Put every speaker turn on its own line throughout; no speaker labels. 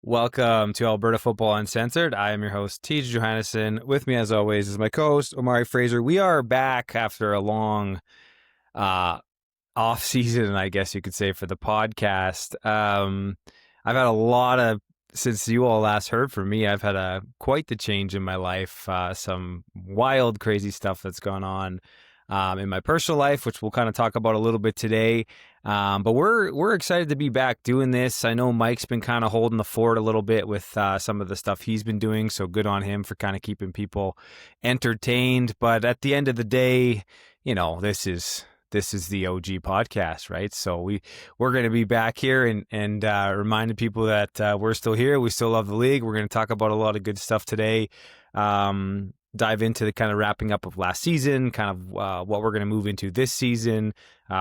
Welcome to Alberta Football Uncensored. I am your host, Teej Johannesson. With me, as always, is my co-host, Omari Fraser. We are back after a long off season, I guess you could say, for the podcast. I've had a lot of, since you all last heard from me, I've had quite the change in my life. Some wild, crazy stuff that's gone on in my personal life, which we'll kind of talk about a little bit today. But we're excited to be back doing this. I know Mike's been kind of holding the fort a little bit with some of the stuff he's been doing, so good on him for kind of keeping people entertained. But at the end of the day, this is the OG podcast, right? So we're going to be back here and reminding people that we're still here. We still love the league. We're going to talk about a lot of good stuff today. Dive into the kind of wrapping up of last season, kind of what we're going to move into this season,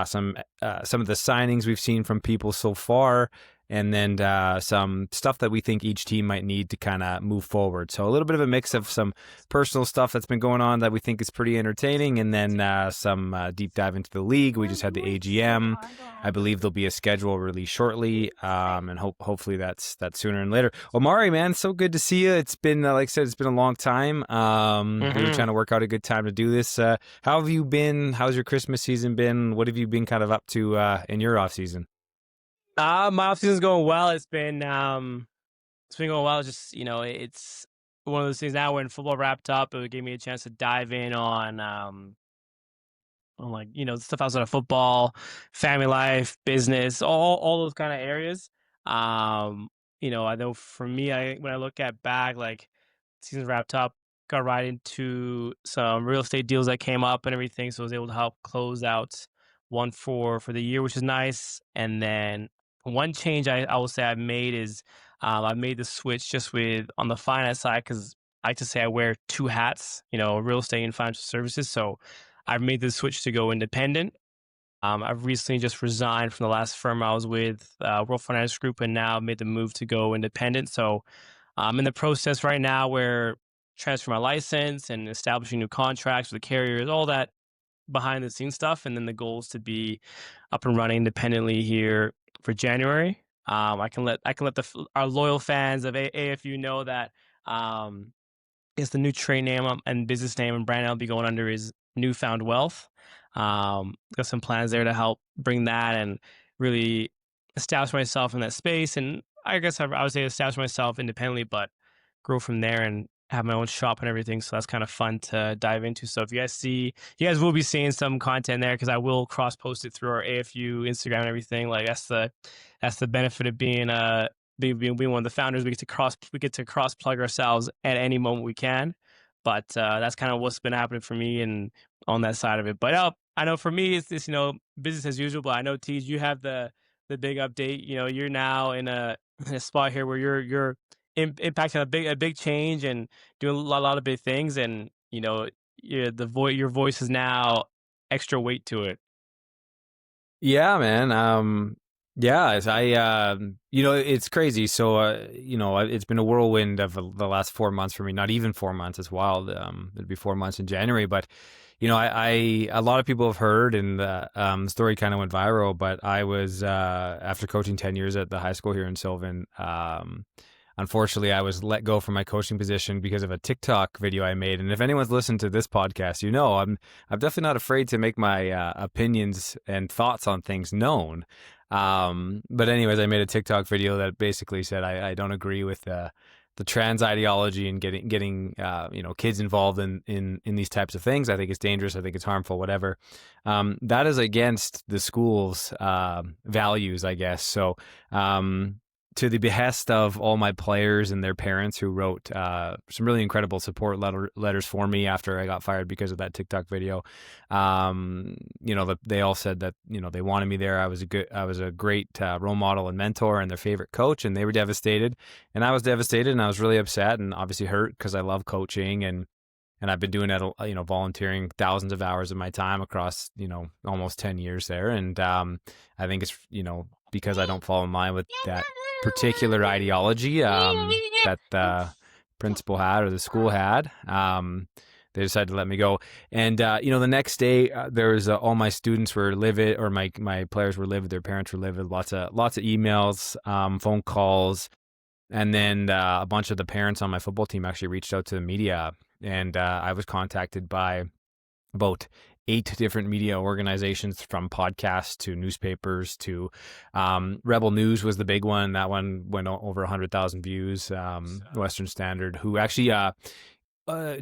some of the signings we've seen from people so far, and then some stuff that we think each team might need to kind of move forward. So a little bit of a mix of some personal stuff that's been going on that we think is pretty entertaining, and then some deep dive into the league. We just had the AGM. I believe there'll be a schedule released shortly, and hopefully that's sooner and later. Omari, man, so good to see you. It's been, like I said, it's been a long time. We were trying to work out a good time to do this. How have you been? How's your Christmas season been? What have you been kind of up to in your off season?
My off season's going well. It's been going well. Just it's one of those things now when football wrapped up, it gave me a chance to dive in on like stuff outside of football, family life, business, all those kind of areas. I know for me, when I look at back, like season wrapped up, got right into some real estate deals that came up and everything, so I was able to help close out one for the year, which is nice. And then one change I will say I've made is I made the switch just on the finance side, because I like to say I wear two hats, real estate and financial services. So I've made the switch to go independent. I've recently just resigned from the last firm I was with, World Finance Group, and now made the move to go independent. So I'm in the process right now where transfer my license and establishing new contracts with the carriers, all that behind the scenes stuff. And then the goal is to be up and running independently here for January. I can let our loyal fans of AFU know that it's the new trade name and business name and brand I'll be going under is Newfound Wealth. Got some plans there to help bring that and really establish myself in that space. And I guess I would say establish myself independently, but grow from there and have my own shop and everything. So that's kind of fun to dive into. So if you guys will be seeing some content there, because I will cross post it through our AFU Instagram and everything. Like that's the benefit of being one of the founders. We get to cross plug ourselves at any moment we can. But that's kind of what's been happening for me and on that side of it. But I know for me it's this business as usual. But I know Teej, you have the big update. You're now in a spot here where you're impacting a big change and doing a lot of big things, and your voice is now extra weight to it.
Yeah, man. Yeah, it's crazy. So, it's been a whirlwind of the last 4 months for me. Not even 4 months. It's wild. It'll be 4 months in January. But, a lot of people have heard, and the story kind of went viral. But I was after coaching 10 years at the high school here in Sylvan. Unfortunately, I was let go from my coaching position because of a TikTok video I made. And if anyone's listened to this podcast, I'm definitely not afraid to make my opinions and thoughts on things known. But anyways, I made a TikTok video that basically said I don't agree with the trans ideology and getting kids involved in these types of things. I think it's dangerous. I think it's harmful. Whatever. That is against the school's values, I guess. So. To the behest of all my players and their parents who wrote some really incredible support letters for me after I got fired because of that TikTok video. They all said that, they wanted me there. I was a great role model and mentor and their favorite coach, and they were devastated. And I was devastated, and I was really upset and obviously hurt because I love coaching and I've been doing that, volunteering thousands of hours of my time across, almost 10 years there. And I think it's, because I don't fall in line with that particular ideology that the principal had or the school had. They decided to let me go. And, the next day there was all my students were livid, or my players were livid. Their parents were livid. Lots of emails, phone calls. And then a bunch of the parents on my football team actually reached out to the media, and I was contacted by about 8 different media organizations, from podcasts to newspapers to Rebel News was the big one. That one went over 100,000 views. Western Standard, who actually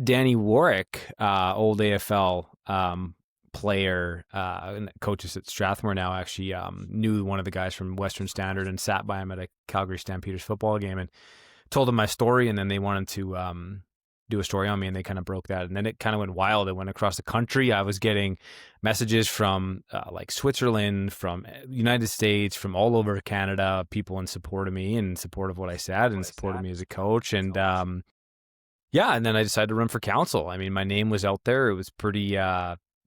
Danny Warwick, old AFL player, coaches at Strathmore now, actually knew one of the guys from Western Standard and sat by him at a Calgary Stampeders football game and told him my story. And then they wanted to do a story on me, and they kind of broke that. And then it kind of went wild. It went across the country. I was getting messages from like Switzerland, from United States, from all over Canada, people in support of me, in support of what I said, in support of me as a coach. And yeah, and then I decided to run for council. I mean, my name was out there. It was pretty,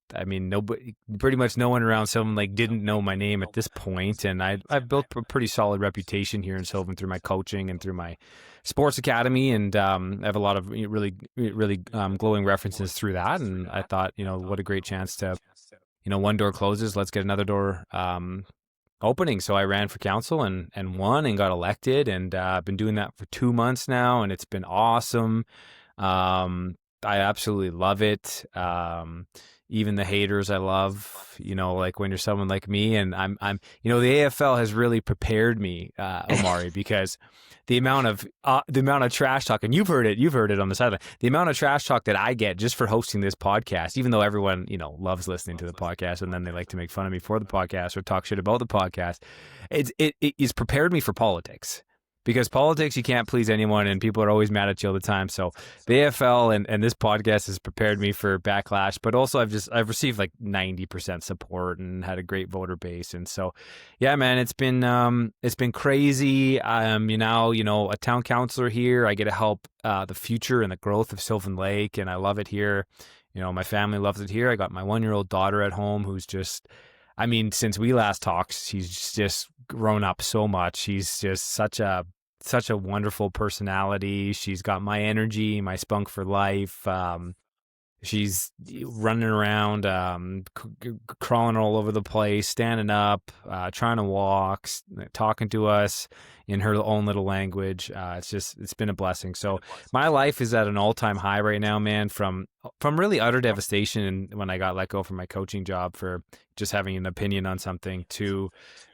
pretty much no one around Sylvan Lake didn't know my name at this point. And I've built a pretty solid reputation here in Sylvan through my coaching and through my sports academy. And I have a lot of really glowing references through that. And I thought, what a great chance to, one door closes, let's get another door opening. So I ran for council and won and got elected. And I've been doing that for 2 months now, and it's been awesome. I absolutely love it. Even the haters I love, like when you're someone like me, and I'm the AFL has really prepared me, Omari, because the amount of trash talk, and you've heard it on the sideline, the amount of trash talk that I get just for hosting this podcast, even though everyone, loves listening to the podcast, and then they like to make fun of me for the podcast or talk shit about the podcast. It's prepared me for politics. Because politics, you can't please anyone, and people are always mad at you all the time. So the AFL and this podcast has prepared me for backlash, but also I've received like 90% support and had a great voter base. And so, yeah, man, it's been crazy. I'm now, a town councilor here. I get to help the future and the growth of Sylvan Lake, and I love it here. My family loves it here. I got my 1-year-old daughter at home who's just, since we last talked, she's just grown up so much. She's just such a wonderful personality. She's got my energy, my spunk for life. She's running around, crawling all over the place, standing up, trying to walk, talking to us in her own little language. It's been a blessing. So my life is at an all-time high right now, man, from really utter devastation when I got let go from my coaching job for just having an opinion on something, to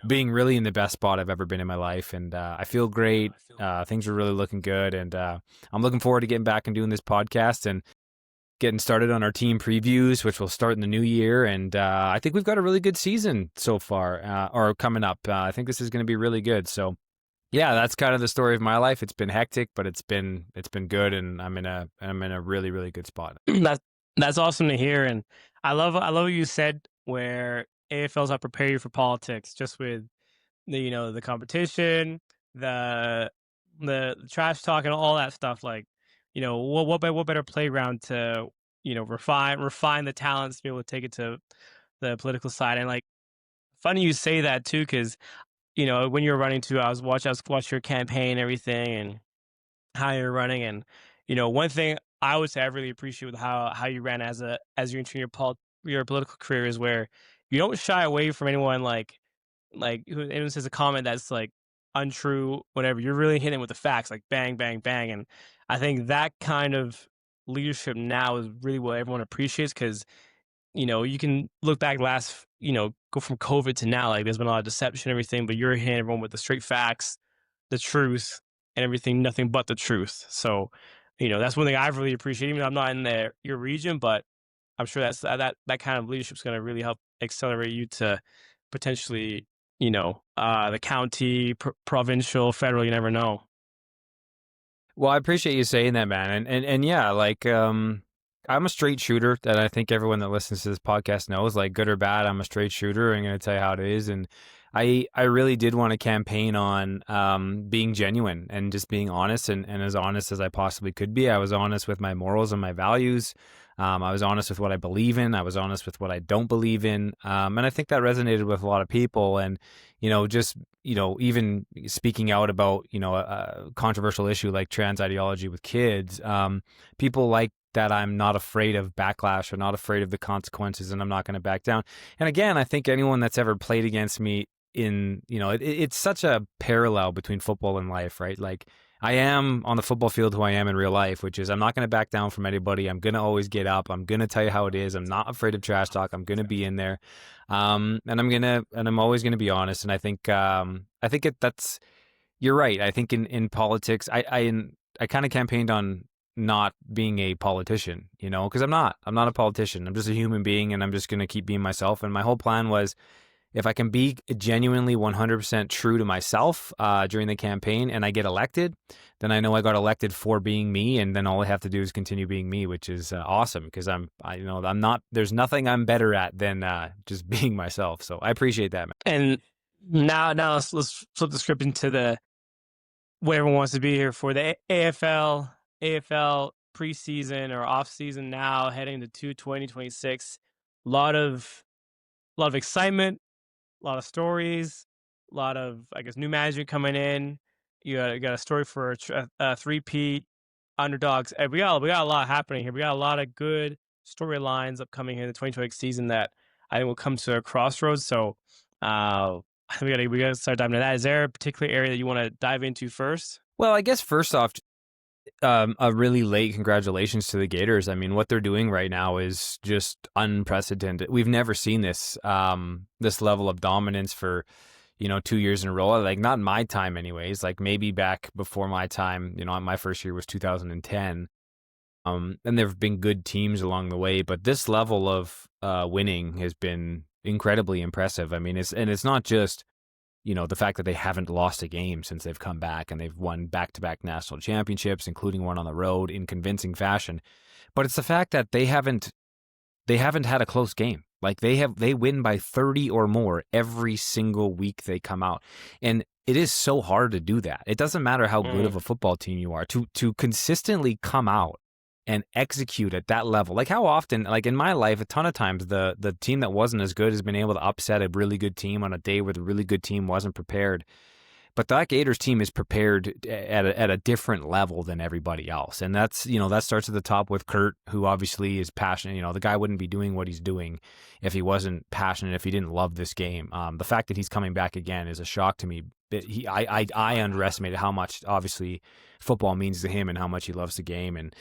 being really in the best spot I've ever been in my life. And I feel great. Things are really looking good. And I'm looking forward to getting back and doing this podcast and getting started on our team previews, which will start in the new year. And I think we've got a really good season so far, or coming up. I think this is going to be really good. So yeah, that's kind of the story of my life. It's been hectic, but it's been good, and I'm in a really, really good spot.
That's awesome to hear. And I love what you said, where AFL's not prepare you for politics, just with the competition, the trash talk, and all that stuff. Like, what better playground to refine the talents to be able to take it to the political side. And like, funny you say that too, because when you're running too, I was watching your campaign and everything, and how you're running. And one thing I would say I really appreciate with how you ran as you're entering your political career is where you don't shy away from anyone, like anyone says a comment that's like untrue, whatever. You're really hitting with the facts, like bang, bang, bang. And I think that kind of leadership now is really what everyone appreciates, because you can look back go from COVID to now, like there's been a lot of deception and everything, but you're hitting everyone with the straight facts, the truth, and everything, nothing but the truth. So, that's one thing I've really appreciated, even though I'm not in your region, but I'm sure that kind of leadership is going to really help accelerate you to potentially, the county, provincial, federal, you never know.
Well, I appreciate you saying that, man. And yeah, like, I'm a straight shooter, that I think everyone that listens to this podcast knows, like, good or bad, I'm a straight shooter. I'm going to tell you how it is. And I really did want to campaign on being genuine and just being honest, and as honest as I possibly could be. I was honest with my morals and my values. I was honest with what I believe in. I was honest with what I don't believe in. And I think that resonated with a lot of people. And, even speaking out about, a controversial issue like trans ideology with kids, people like that I'm not afraid of backlash or not afraid of the consequences, and I'm not going to back down. And again, I think anyone that's ever played against me it's such a parallel between football and life, right? Like, I am on the football field who I am in real life, which is I'm not going to back down from anybody. I'm going to always get up. I'm going to tell you how it is. I'm not afraid of trash talk. I'm going to be in there. And I'm always going to be honest. And I think that's, you're right. I think in politics, I kind of campaigned on not being a politician, because I'm not a politician. I'm just a human being and I'm just going to keep being myself. And my whole plan was, if I can be genuinely 100% true to myself during the campaign and I get elected, then I know I got elected for being me, and then all I have to do is continue being me, which is awesome because I'm not. There's nothing I'm better at than just being myself. So I appreciate that, man.
And now let's flip the script into the what everyone wants to be here for the AFL preseason or off season now heading to 2026. A lot of excitement, a lot of stories, a lot of, I guess, new management coming in. You got a story for a three-peat, underdogs. We got a lot happening here. We got a lot of good storylines upcoming here in the 2026 season that I think will come to a crossroads. So we got to start diving into that. Is there a particular area that you want to dive into first?
Well, I guess first off, a really late congratulations to the Gators. I mean, what they're doing right now is just unprecedented. We've never seen this level of dominance for 2 years in a row. Like, not in my time anyways, like maybe back before my time, my first year was 2010. And there've been good teams along the way, but this level of winning has been incredibly impressive. I mean, it's not just the fact that they haven't lost a game since they've come back, and they've won back-to-back national championships, including one on the road in convincing fashion. But it's the fact that they haven't had a close game. Like, they win by 30 or more every single week they come out. And it is so hard to do that. It doesn't matter how good of a football team you are to consistently come out and execute at that level. Like, how often, like in my life, a ton of times the team that wasn't as good has been able to upset a really good team on a day where the really good team wasn't prepared. But that Gators team is prepared at a different level than everybody else. And that's, that starts at the top with Kurt, who obviously is passionate. The guy wouldn't be doing what he's doing if he wasn't passionate, if he didn't love this game. The fact that he's coming back again is a shock to me. I underestimated how much, obviously, football means to him and how much he loves the game. And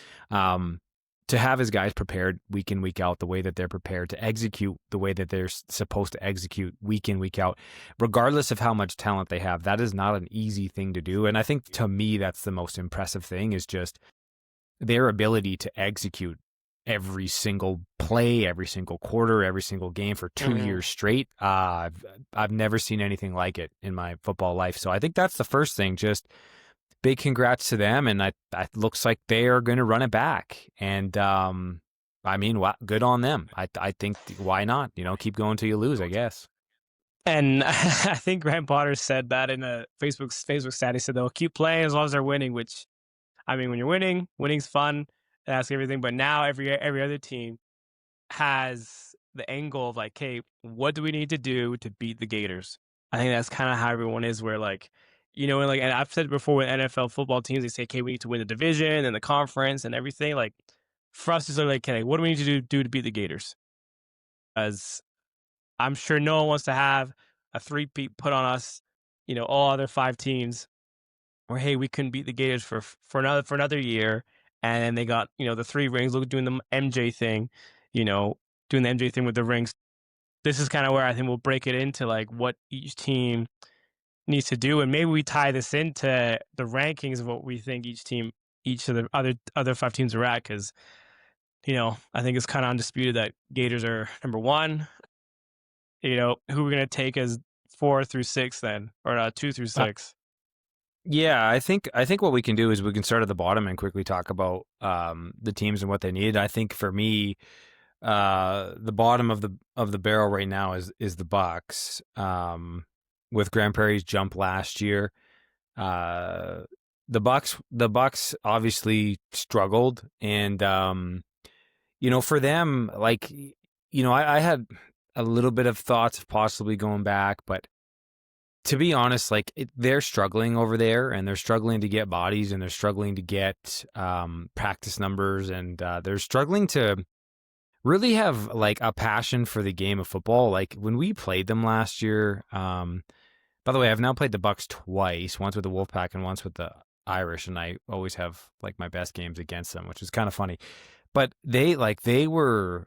to have his guys prepared week in, week out, the way that they're prepared to execute the way that they're supposed to execute week in, week out, regardless of how much talent they have, that is not an easy thing to do. And I think, to me, that's the most impressive thing, is just their ability to execute every single play, every single quarter, every single game for 2 years straight. I've never seen anything like it in my football life. So I think that's the first thing. Just big congrats to them, and it looks like they are going to run it back. And I mean, good on them. I think, why not? Keep going till you lose, I guess.
And I think Graham Potter said that in a Facebook stat. He said they'll keep playing as long as they're winning. Which, I mean, when you're winning, winning's fun. That's everything. But now every other team has the angle of like, hey, what do we need to do to beat the Gators? I think that's kind of how everyone is. Where like, and I've said it before with NFL football teams, they say, okay, we need to win the division and the conference and everything. Like, for us, it's like, okay, what do we need to do to beat the Gators? As I'm sure no one wants to have a three-peat put on us, all other 5 teams, where, hey, we couldn't beat the Gators for another year, and then they got the 3 rings. Look, doing the MJ thing, doing the MJ thing with the rings. This is kind of where I think we'll break it into like what each team needs to do, and maybe we tie this into the rankings of what we think each of the other 5 teams are at, because I think it's kind of undisputed that Gators are number 1. Who we're gonna take as 4 through 6 then, or 2 through 6?
Yeah, I think what we can do is we can start at the bottom and quickly talk about the teams and what they need. I think for me, the bottom of the barrel right now is the Bucks. With Grand Prairie's jump last year, the Bucks obviously struggled, and for them, like, I had a little bit of thoughts of possibly going back, but to be honest, like, they're struggling over there, and they're struggling to get bodies, and they're struggling to get practice numbers, and they're struggling to really have like a passion for the game of football. Like, when we played them last year, by the way, I've now played the Bucks twice, once with the Wolfpack and once with the Irish, and I always have like my best games against them, which is kind of funny. But they were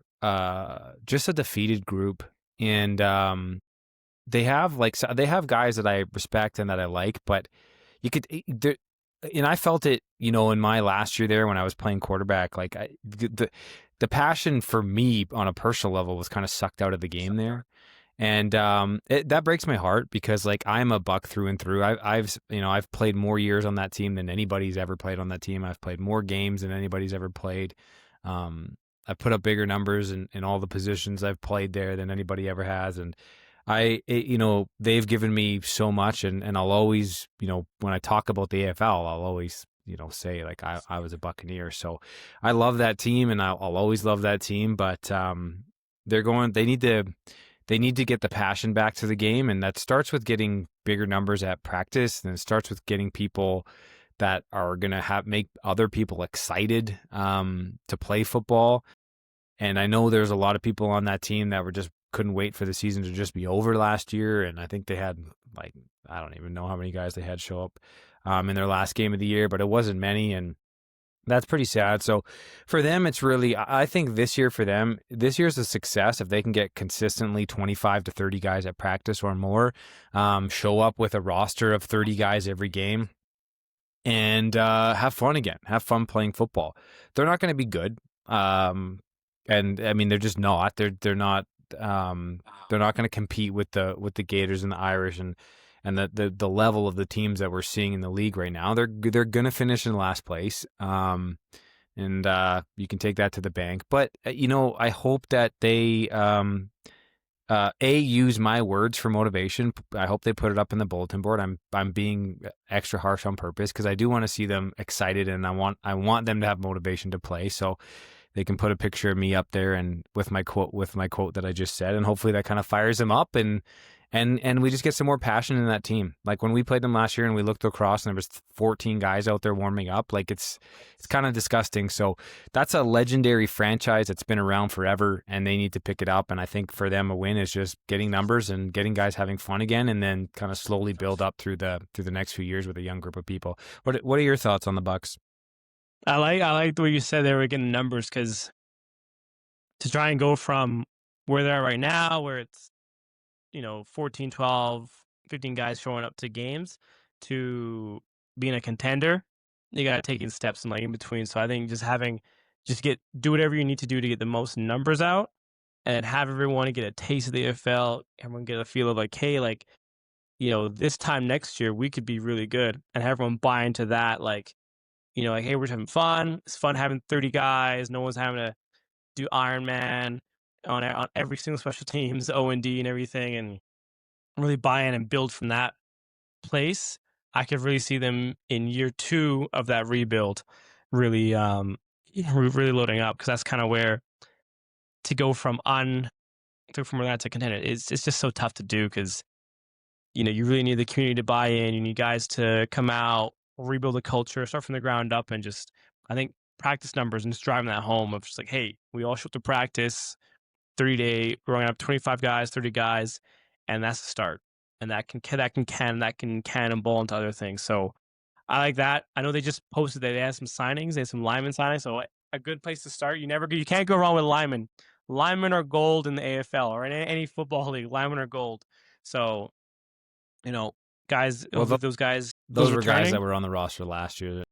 just a defeated group, and they have they have guys that I respect and that I like, but you could and I felt it, in my last year there when I was playing quarterback, like the passion for me on a personal level was kind of sucked out of the game there. And that breaks my heart because like I'm a Buck through and through. I've played more years on that team than anybody's ever played on that team. I've played more games than anybody's ever played. I've put up bigger numbers in all the positions I've played there than anybody ever has. And they've given me so much, and I'll always, when I talk about the AFL, I'll always, say like I was a Buccaneer. So I love that team, and I'll always love that team. But they need to get the passion back to the game, and that starts with getting bigger numbers at practice, and it starts with getting people that are going to make other people excited to play football. And I know there's a lot of people on that team that couldn't wait for the season to just be over last year, and I think they had I don't even know how many guys they had show up in their last game of the year, but it wasn't many, and that's pretty sad. So for them, it's really, I think this year's a success if they can get consistently 25 to 30 guys at practice or more, show up with a roster of 30 guys every game, and have fun again, have fun playing football. They're not going to be good. And I mean, they're just not, they're not going to compete with the Gators and the Irish and the level of the teams that we're seeing in the league right now. They're going to finish in last place. And you can take that to the bank. But, I hope that they, use my words for motivation. I hope they put it up in the bulletin board. I'm being extra harsh on purpose because I do want to see them excited, and I want them to have motivation to play. So they can put a picture of me up there and with my quote that I just said, and hopefully that kind of fires them up, and we just get some more passion in that team. Like when we played them last year and we looked across and there was 14 guys out there warming up, like it's kind of disgusting. So that's a legendary franchise that's been around forever, and they need to pick it up. And I think for them, a win is just getting numbers and getting guys having fun again, and then kind of slowly build up through the next few years with a young group of people. What are your thoughts on the Bucks?
I like the way you said they were getting numbers, because to try and go from where they're at right now, where it's 14, 12, 15 guys showing up to games, to being a contender, you got to take in steps in between. So I think do whatever you need to do to get the most numbers out, and have everyone get a taste of the AFL. Everyone get a feel of hey, this time next year we could be really good, and have everyone buy into that. Hey, we're just having fun. It's fun having 30 guys. No one's having to do Iron Man on every single special teams, O&D and everything, and really buy in and build from that place. I could really see them in year 2 of that rebuild really really loading up, because that's kind of where to go from where that to contender. It's just so tough to do, because you really need the community to buy in. You need guys to come out, rebuild the culture, start from the ground up, and just, I think, practice numbers and just driving that home of just hey, we all show up to practice 3-day, growing up 25 guys, 30 guys, and that's the start. And that can cannonball into other things. So I like that. I know they just posted that they had some signings, they had some lineman signings. So a good place to start. You can't go wrong with linemen. Linemen are gold in the AFL or in any football league. Linemen are gold. So, guys,
Well,
those guys,
those were guys that were on the roster last year.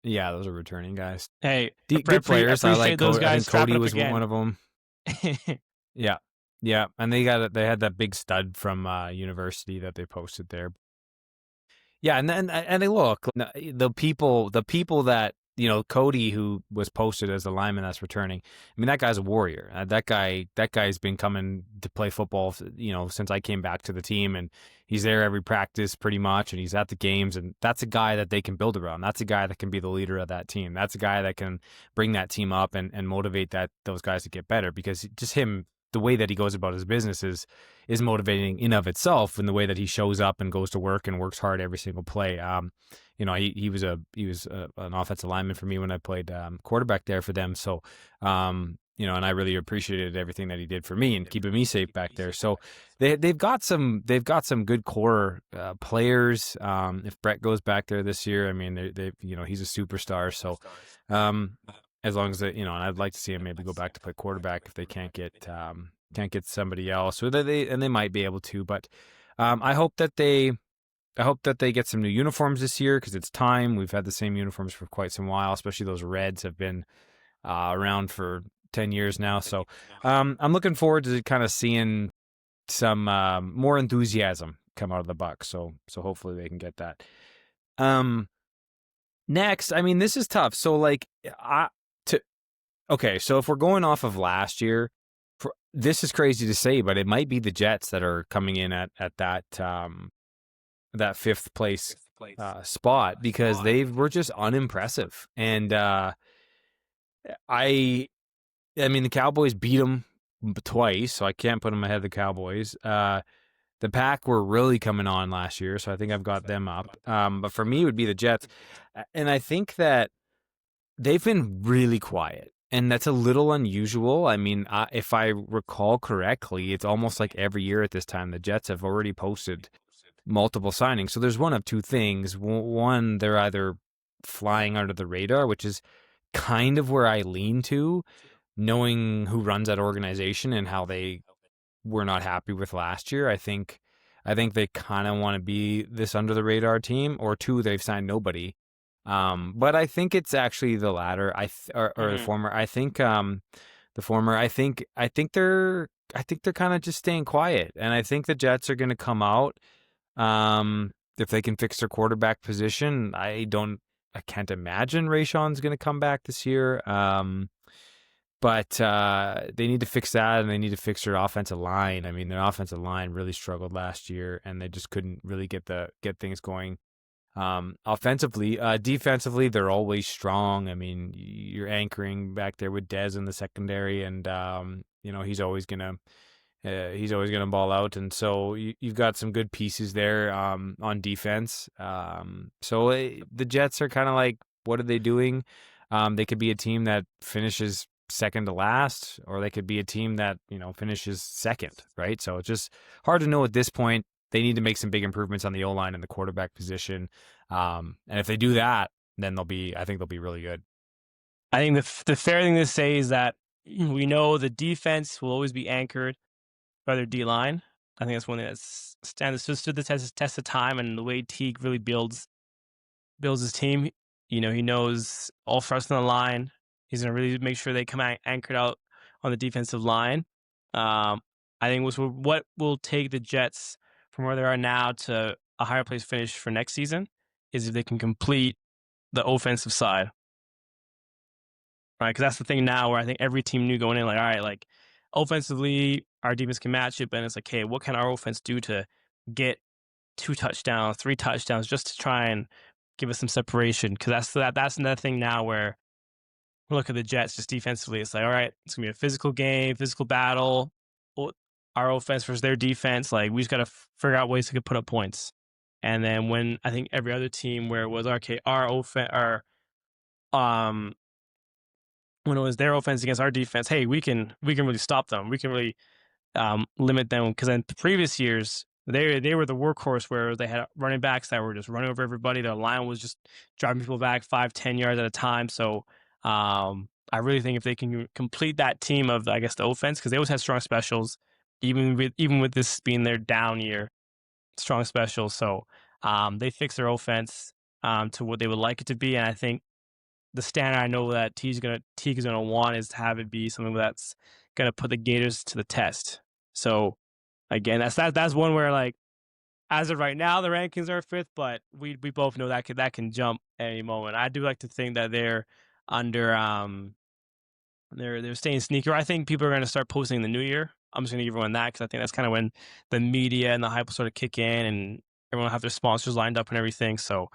Yeah, those are returning guys.
Hey,
good players. I like
those guys.
I think Cody was one of them. Yeah, and they had that big stud from university that they posted there. Yeah, and they look, the people that Cody, who was posted as the lineman that's returning. I mean, that guy's a warrior. That guy's been coming to play football, since I came back to the team, and he's there every practice pretty much, and he's at the games, and that's a guy that they can build around. That's a guy that can be the leader of that team. That's a guy that can bring that team up and motivate those guys to get better, because just him, the way that he goes about his business is motivating in of itself, in the way that he shows up and goes to work and works hard every single play. He was an offensive lineman for me when I played quarterback there for them. So and I really appreciated everything that he did for me and keeping me safe back there. So they've got some good core players. If Brett goes back there this year, I mean, they he's a superstar. So as long as and I'd like to see him maybe go back to play quarterback if they can't get somebody else, or they might be able to. But I hope that they get some new uniforms this year because it's time. We've had the same uniforms for quite some while, especially those reds have been around for 10 years now. So I'm looking forward to kind of seeing some more enthusiasm come out of the Bucks. So hopefully they can get that. Next, I mean, this is tough. So so if we're going off of last year, this is crazy to say, but it might be the Jets that are coming in at that fifth place spot because they were just unimpressive. And I mean, the Cowboys beat them twice, so I can't put them ahead of the Cowboys. The Pack were really coming on last year, so I think I've got them up. But for me, it would be the Jets. And I think that they've been really quiet, and that's a little unusual. I mean, if I recall correctly, it's almost like every year at this time, the Jets have already posted multiple signings. So there's one of two things. One, they're either flying under the radar, which is kind of where I lean to, knowing who runs that organization and how they were not happy with last year. I think they kind of want to be this under the radar team, or two, they've signed nobody. But I think it's actually the latter. Or the former. I think the former. I think they're kind of just staying quiet, and I think the Jets are going to come out. If they can fix their quarterback position, I can't imagine Rayshon's going to come back this year. But they need to fix that, and they need to fix their offensive line. I mean, their offensive line really struggled last year, and they just couldn't really get things going. Offensively, defensively, they're always strong. I mean, you're anchoring back there with Dez in the secondary, and he's always gonna ball out. And so you've got some good pieces there on defense. So the Jets are kind of like, what are they doing? They could be a team that finishes second to last, or they could be a team that finishes second, right? So it's just hard to know at this point. They need to make some big improvements on the O-line and the quarterback position, and if they do that, then I think they'll be really good.
I think the fair thing to say is that we know the defense will always be anchored by their D-line. I think that's one thing that's stood the test of time, and the way Teej really builds his team. He knows all fronts on the line. He's going to really make sure they come out anchored out on the defensive line. I think what will take the Jets from where they are now to a higher place finish for next season is if they can complete the offensive side. Right? Because that's the thing now where I think every team knew going in, like, all right, like offensively, our defense can match it, but it's like, hey, what can our offense do to get 2 touchdowns, 3 touchdowns, just to try and give us some separation? Because that's another thing now where look at the Jets just defensively. It's like, all right, it's going to be a physical game, physical battle. Our offense versus their defense. Like, we just got to figure out ways to put up points. And then when I think every other team where it was, okay, our offense, when it was their offense against our defense, hey, we can really stop them. We can really limit them. Because in the previous years, they were the workhorse where they had running backs that were just running over everybody. Their line was just driving people back 5-10 yards at a time. So I really think if they can complete that team of, I guess, the offense, because they always had strong specials, even with this being their down year, strong specials. So they fix their offense to what they would like it to be, and I think the standard I know that Teej is gonna want is to have it be something that's gonna put the Gators to the test. So again, that's one where, like, as of right now, the rankings are 5th, but we both know that can jump at any moment. I do like to think that they're under they're staying sneaker. I think people are going to start posting in the new year. I'm just going to give everyone that because I think that's kind of when the media and the hype will sort of kick in, and everyone will have their sponsors lined up and everything. So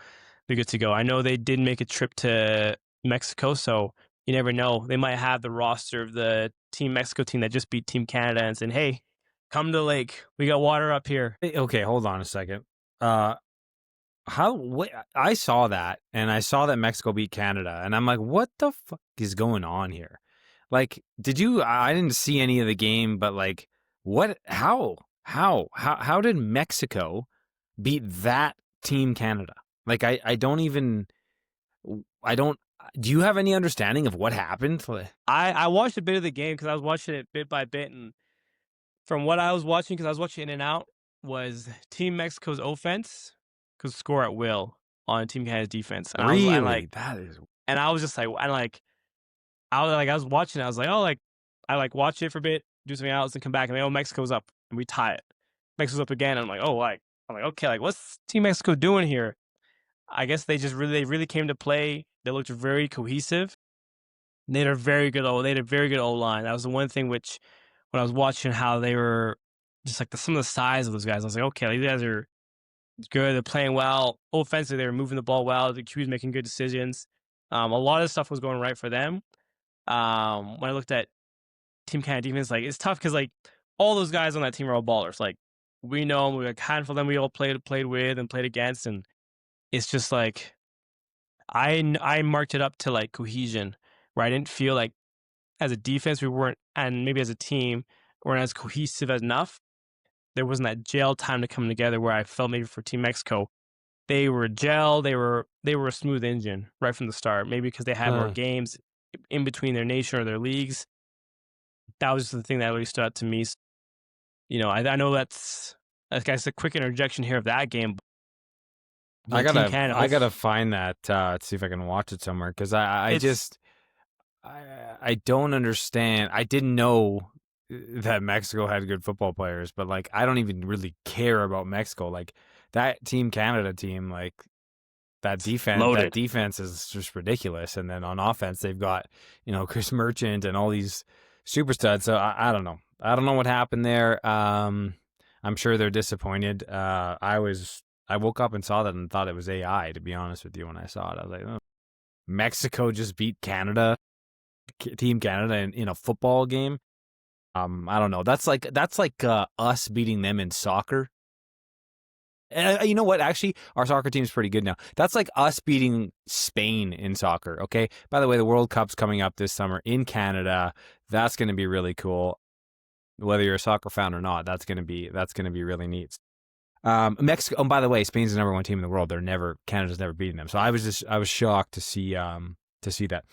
be good to go. I know they did make a trip to Mexico, so you never know. They might have the roster of the Team Mexico team that just beat Team Canada and saying, hey, come to the lake. We got water up here.
Okay, hold on a second. I saw that, and I saw that Mexico beat Canada, and I'm like, what the fuck is going on here? Like, did you? I didn't see any of the game, but like, what? How did Mexico beat that team Canada? Like, I don't even. I don't. Do you have any understanding of what happened?
I watched a bit of the game because I was watching it bit by bit, and from what I was watching, because I was watching in and out, was Team Mexico's offense could score at will on Team Canada's defense, and
Really? That is.
I was just like, I was watching it, I was like, oh, like I like watch it for a bit, do something else, and come back, and like, oh, Mexico's up, and we tie it. Mexico's up again, and I'm like, oh, like I'm like, okay, like what's Team Mexico doing here? I guess they really came to play. They looked very cohesive. They had a very good O line. That was the one thing which, when I was watching how they were just like some of the size of those guys, I was like, okay, like, these guys are good. They're playing well. Offensively, they were moving the ball well. The QB's making good decisions. A lot of stuff was going right for them. When I looked at Team Canada defense, like it's tough because like all those guys on that team are all ballers. Like we know them. We like handful of them we all played with and played against, and it's just like I marked it up to like cohesion, where I didn't feel like as a defense we weren't, and maybe as a team weren't as cohesive enough. There wasn't that gel time to come together where I felt maybe for Team Mexico they were gel. They were a smooth engine right from the start. Maybe because they had more games in between their nation or their leagues. That was just the thing that really stood out to me. You know, I know that's, like I said, quick interjection here of that game.
I
Team
gotta
Canada,
I gotta find that to see if I can watch it somewhere because I
it's
just I don't understand. I didn't know that Mexico had good football players, but like I don't even really care about Mexico. Like that Team Canada team, like that
loaded.
defense is just ridiculous. And then on offense, they've got Chris Merchant and all these super studs. So I don't know. I don't know what happened there. I'm sure they're disappointed. I woke up and saw that and thought it was AI. To be honest with you, when I saw it, I was like, oh. Mexico just beat Canada, Team Canada in a football game. I don't know. That's like us beating them in soccer. And you know what? Actually, our soccer team's pretty good now. That's like us beating Spain in soccer. Okay. By the way, the World Cup's coming up this summer in Canada. That's going to be really cool. Whether you're a soccer fan or not, that's going to be really neat. Mexico. Oh, by the way, Spain's the number one team in the world. Canada's never beaten them. So I was shocked to see that.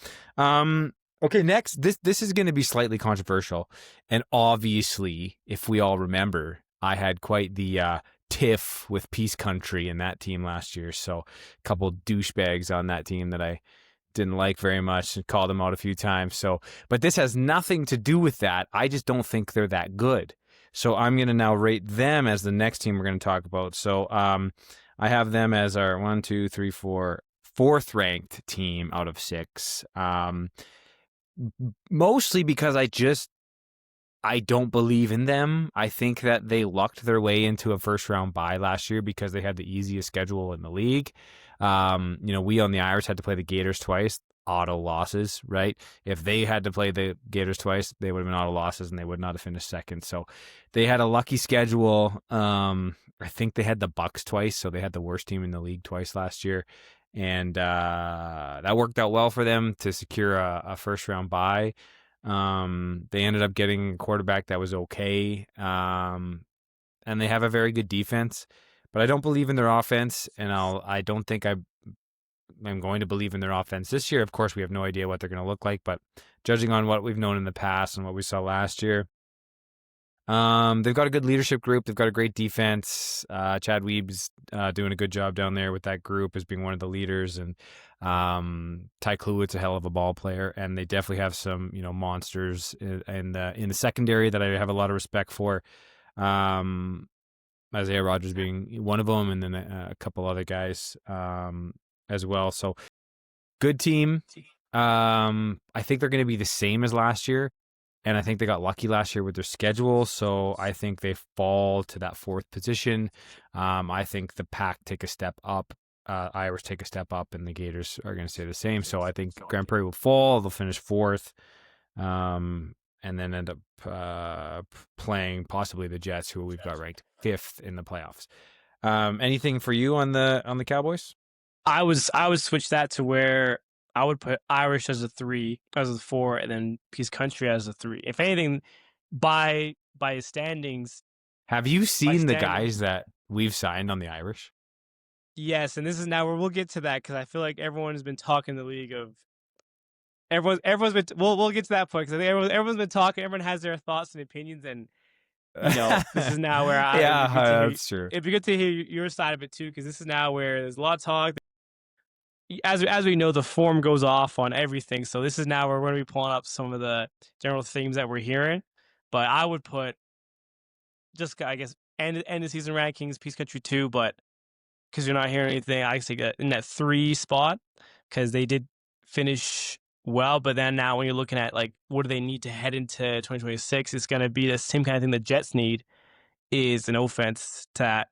Okay, next, this is going to be slightly controversial, and obviously, if we all remember, I had quite the tiff with Peace Country in that team last year. So a couple douchebags on that team that I didn't like very much and called them out a few times. So, but this has nothing to do with that. I just don't think they're that good. So I'm going to now rate them as the next team we're going to talk about. So I have them as our 1, 2, 3, 4, fourth ranked team out of 6. Mostly because I don't believe in them. I think that they lucked their way into a first round bye last year because they had the easiest schedule in the league. We on the Irish had to play the Gators twice, auto losses, right? If they had to play the Gators twice, they would have been auto losses and they would not have finished second. So they had a lucky schedule. I think they had the Bucks twice, so they had the worst team in the league twice last year. And that worked out well for them to secure a first round bye. They ended up getting a quarterback that was okay. And they have a very good defense, but I don't believe in their offense, and I don't think I'm going to believe in their offense this year. Of course, we have no idea what they're going to look like, but judging on what we've known in the past and what we saw last year, they've got a good leadership group. They've got a great defense. Chad Weeb's doing a good job down there with that group as being one of the leaders, and Ty Kluwett's a hell of a ball player, and they definitely have some monsters in the secondary that I have a lot of respect for. Isaiah Rogers being one of them, and then a couple other guys as well. So good team. I think they're going to be the same as last year. And I think they got lucky last year with their schedule, so I think they fall to that 4th position. I think the Pack take a step up, Irish take a step up, and the Gators are going to stay the same. So I think Grand Prairie will fall. They'll finish 4th, and then end up playing possibly the Jets, who we've got ranked 5th in the playoffs. Anything for you on the Cowboys?
I would switch that to where I would put Irish as a 3, as a 4, and then Peace Country as a 3. If anything, by standings,
Have you
by
seen the
standings,
guys that we've signed on the Irish?
yes. And this is now where we'll get to that because I feel like everyone has been talking the league of everyone's been. We'll get to that point because I think everyone's been talking. Everyone has their thoughts and opinions, and this is now where it'd
Yeah,
be good to hear.
that's true.
It'd be good to hear your side of it too, because this is now where there's a lot of talk. As we know, the form goes off on everything. So this is now where we're going to be pulling up some of the general themes that we're hearing. But I would put just, I guess, end of season rankings, Peace Country 2, but because you're not hearing anything, I say in that 3 spot because they did finish well. But then now when you're looking at like what do they need to head into 2026, it's going to be the same kind of thing the Jets need is an offense that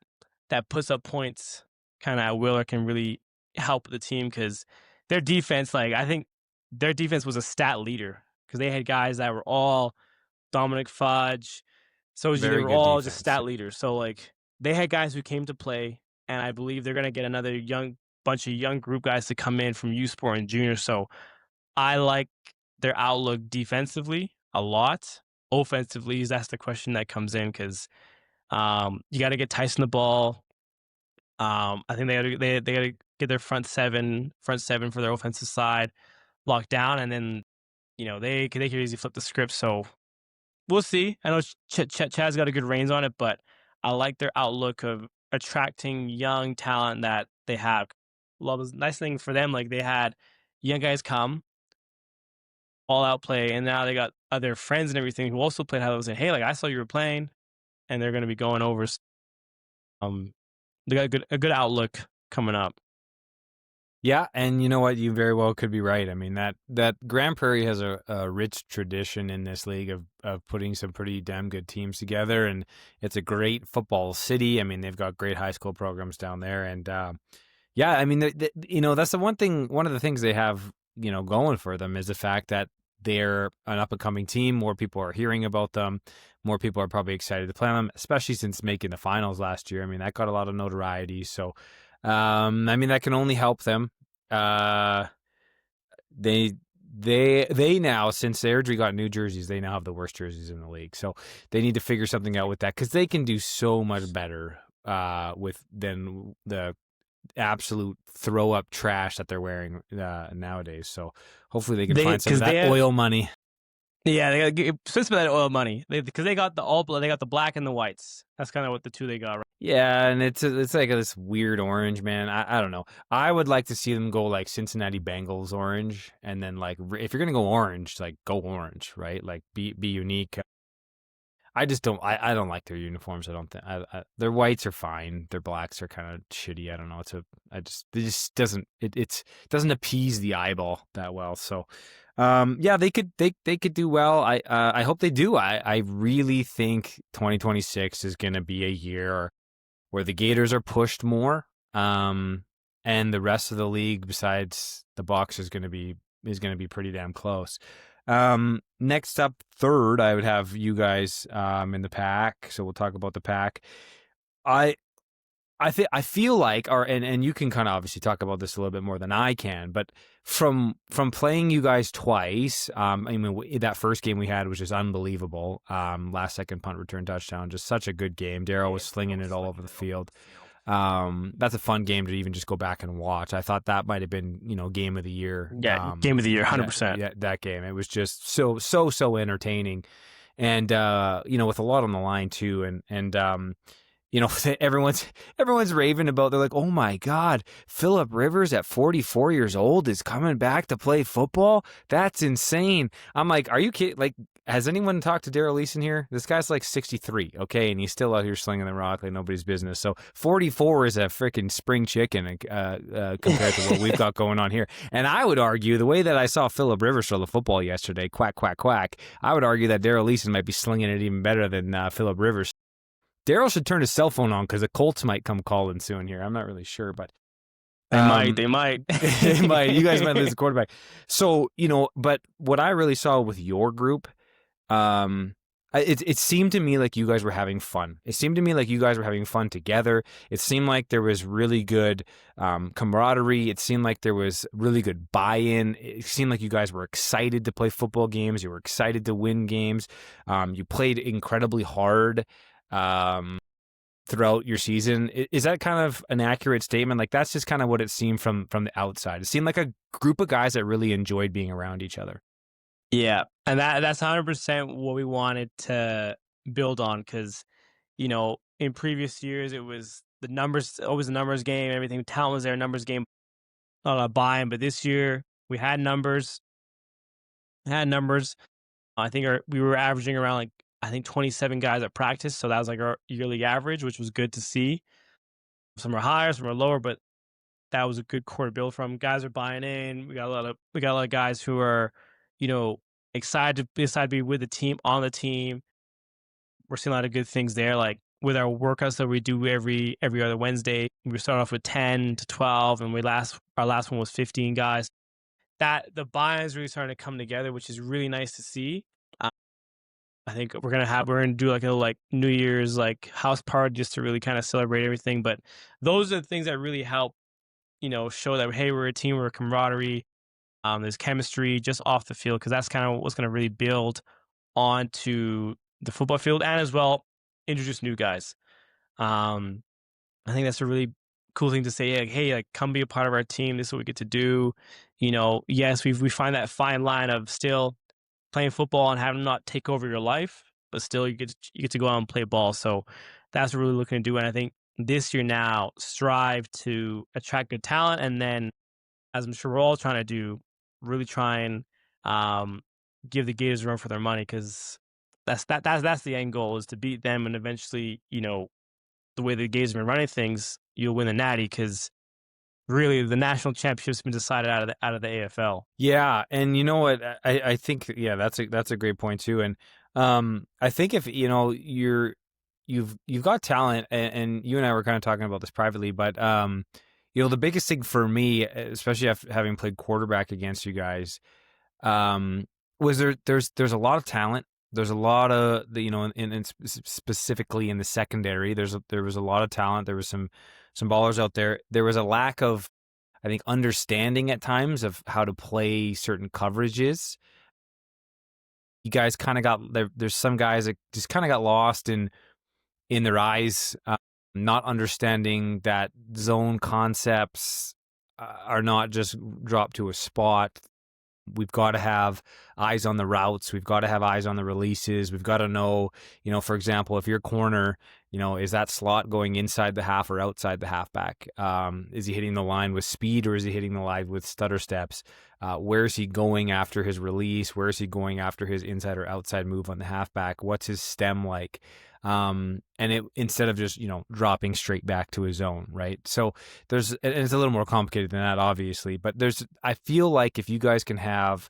puts up points kind of at will or can really help the team because their defense, like I think their defense was a stat leader because they had guys that were all Dominic Fudge, Soji, they
Very
were
good
all just
defense.
stat leaders. So like they had guys who came to play, and I believe they're gonna get another bunch of young group guys to come in from U Sport and Junior. So I like their outlook defensively a lot. Offensively, that's the question that comes in because you got to get Tyson the ball. I think they got to get their front seven for their offensive side locked down, and then they could easily flip the script. So we'll see. I know Chad's got a good reins on it, but I like their outlook of attracting young talent that they have. Well, the nice thing for them, like they had young guys come all out play, and now they got other friends and everything who also played. How they was saying, hey, like I saw you were playing, and they're going to be going over. They got a good outlook coming up.
Yeah, and you know what? You very well could be right. I mean, that Grand Prairie has a rich tradition in this league of putting some pretty damn good teams together, and it's a great football city. I mean, they've got great high school programs down there, and yeah, I mean, that's the one thing. One of the things they have, going for them is the fact that they're an up and coming team. More people are hearing about them. More people are probably excited to play them, especially since making the finals last year. I mean, that got a lot of notoriety. So, I mean, that can only help them. They now, since Airdrie got new jerseys, they now have the worst jerseys in the league. So they need to figure something out with that because they can do so much better than the absolute throw up trash that they're wearing nowadays. So hopefully they can find some of that oil money.
Yeah, they got especially that oil money because they got the black and the whites. That's kind of what the two they got. Right?
Yeah, and it's like this weird orange, man. I don't know. I would like to see them go like Cincinnati Bengals orange, and then like if you're gonna go orange, like go orange, right? Like be unique. I just don't. I don't like their uniforms. I don't think their whites are fine. Their blacks are kind of shitty. I don't know. It just doesn't. It doesn't appease the eyeball that well. So, yeah, they could do well. I hope they do. I really think 2026 is going to be a year where the Gators are pushed more. And the rest of the league, besides the Bucks, is going to be pretty damn close. Next up, third, I would have you guys in the pack. So we'll talk about the pack. I feel like, and you can kind of obviously talk about this a little bit more than I can, but from playing you guys twice, I mean that first game we had was just unbelievable. Last second punt return touchdown, just such a good game. Darryl was slinging it all over the field. That's a fun game to even just go back and watch. I thought that might have been, game of the year.
Yeah, game of the year, 100%.
Yeah, that game. It was just so entertaining, and with a lot on the line too, and everyone's raving about. They're like, oh my God, Phillip Rivers at 44 years old is coming back to play football. That's insane. I'm like, are you kidding? Like, has anyone talked to Daryl Leeson here? This guy's like 63, okay, and he's still out here slinging the rock like nobody's business. So 44 is a freaking spring chicken compared to what we've got going on here. And I would argue the way that I saw Phillip Rivers throw the football yesterday, quack quack quack, I would argue that Daryl Leeson might be slinging it even better than Phillip Rivers. Daryl should turn his cell phone on because the Colts might come calling soon here. I'm not really sure, but
they might.
they might. You guys might lose the quarterback. So, but what I really saw with your group, It seemed to me like you guys were having fun. It seemed to me like you guys were having fun together. It seemed like there was really good camaraderie. It seemed like there was really good buy-in. It seemed like you guys were excited to play football games. You were excited to win games. You played incredibly hard throughout your season. Is that kind of an accurate statement? Like that's just kind of what it seemed from the outside. It seemed like a group of guys that really enjoyed being around each other.
Yeah, and that's 100% what we wanted to build on because, in previous years it was the numbers, always the numbers game, everything. Talent was there, numbers game, not a buy-in. But this year we had numbers, I think we were averaging around like I think 27 guys at practice, so that was like our yearly average, which was good to see. Some are higher, some are lower, but that was a good core to build from. Guys are buying in. We got a lot of guys who are, you know, excited to be with the team, on the team. We're seeing a lot of good things there. Like with our workouts that we do every other Wednesday, we start off with 10 to 12, and our last one was 15 guys. That the buy-in is really starting to come together, which is really nice to see. I think we're gonna do like a like New Year's like house party just to really kind of celebrate everything. But those are the things that really help, show that hey, we're a team, we're a camaraderie. There's chemistry just off the field because that's kind of what's gonna really build onto the football field and as well introduce new guys. Um, I think that's a really cool thing to say. Like, hey, like come be a part of our team. This is what we get to do. Yes, we find that fine line of still playing football and having not take over your life, but still you get to go out and play ball. So that's what we're really looking to do. And I think this year now strive to attract good talent, and then as I'm sure we're all trying to do, really try and give the Gators a run for their money because that's the end goal is to beat them, and eventually, the way the Gators have been running things, you'll win the Natty because really the national championship's been decided out of the AFL.
Yeah, and you know what? I think that's a great point too. And I think if you've got talent, and you and I were kind of talking about this privately, but the biggest thing for me, especially after having played quarterback against you guys, was there's a lot of talent. There's a lot of specifically in the secondary. There was a lot of talent. There was some ballers out there. There was a lack of, I think, understanding at times of how to play certain coverages. You guys kind of got there. There's some guys that just kind of got lost in their eyes, not understanding that zone concepts are not just dropped to a spot. We've got to have eyes on the routes. We've got to have eyes on the releases. We've got to know, for example, if your corner, is that slot going inside the half or outside the halfback? Is he hitting the line with speed or is he hitting the line with stutter steps? Where is he going after his release? Where is he going after his inside or outside move on the halfback? What's his stem like? And instead of just, dropping straight back to his zone, right? So and it's a little more complicated than that, obviously, but I feel like if you guys can have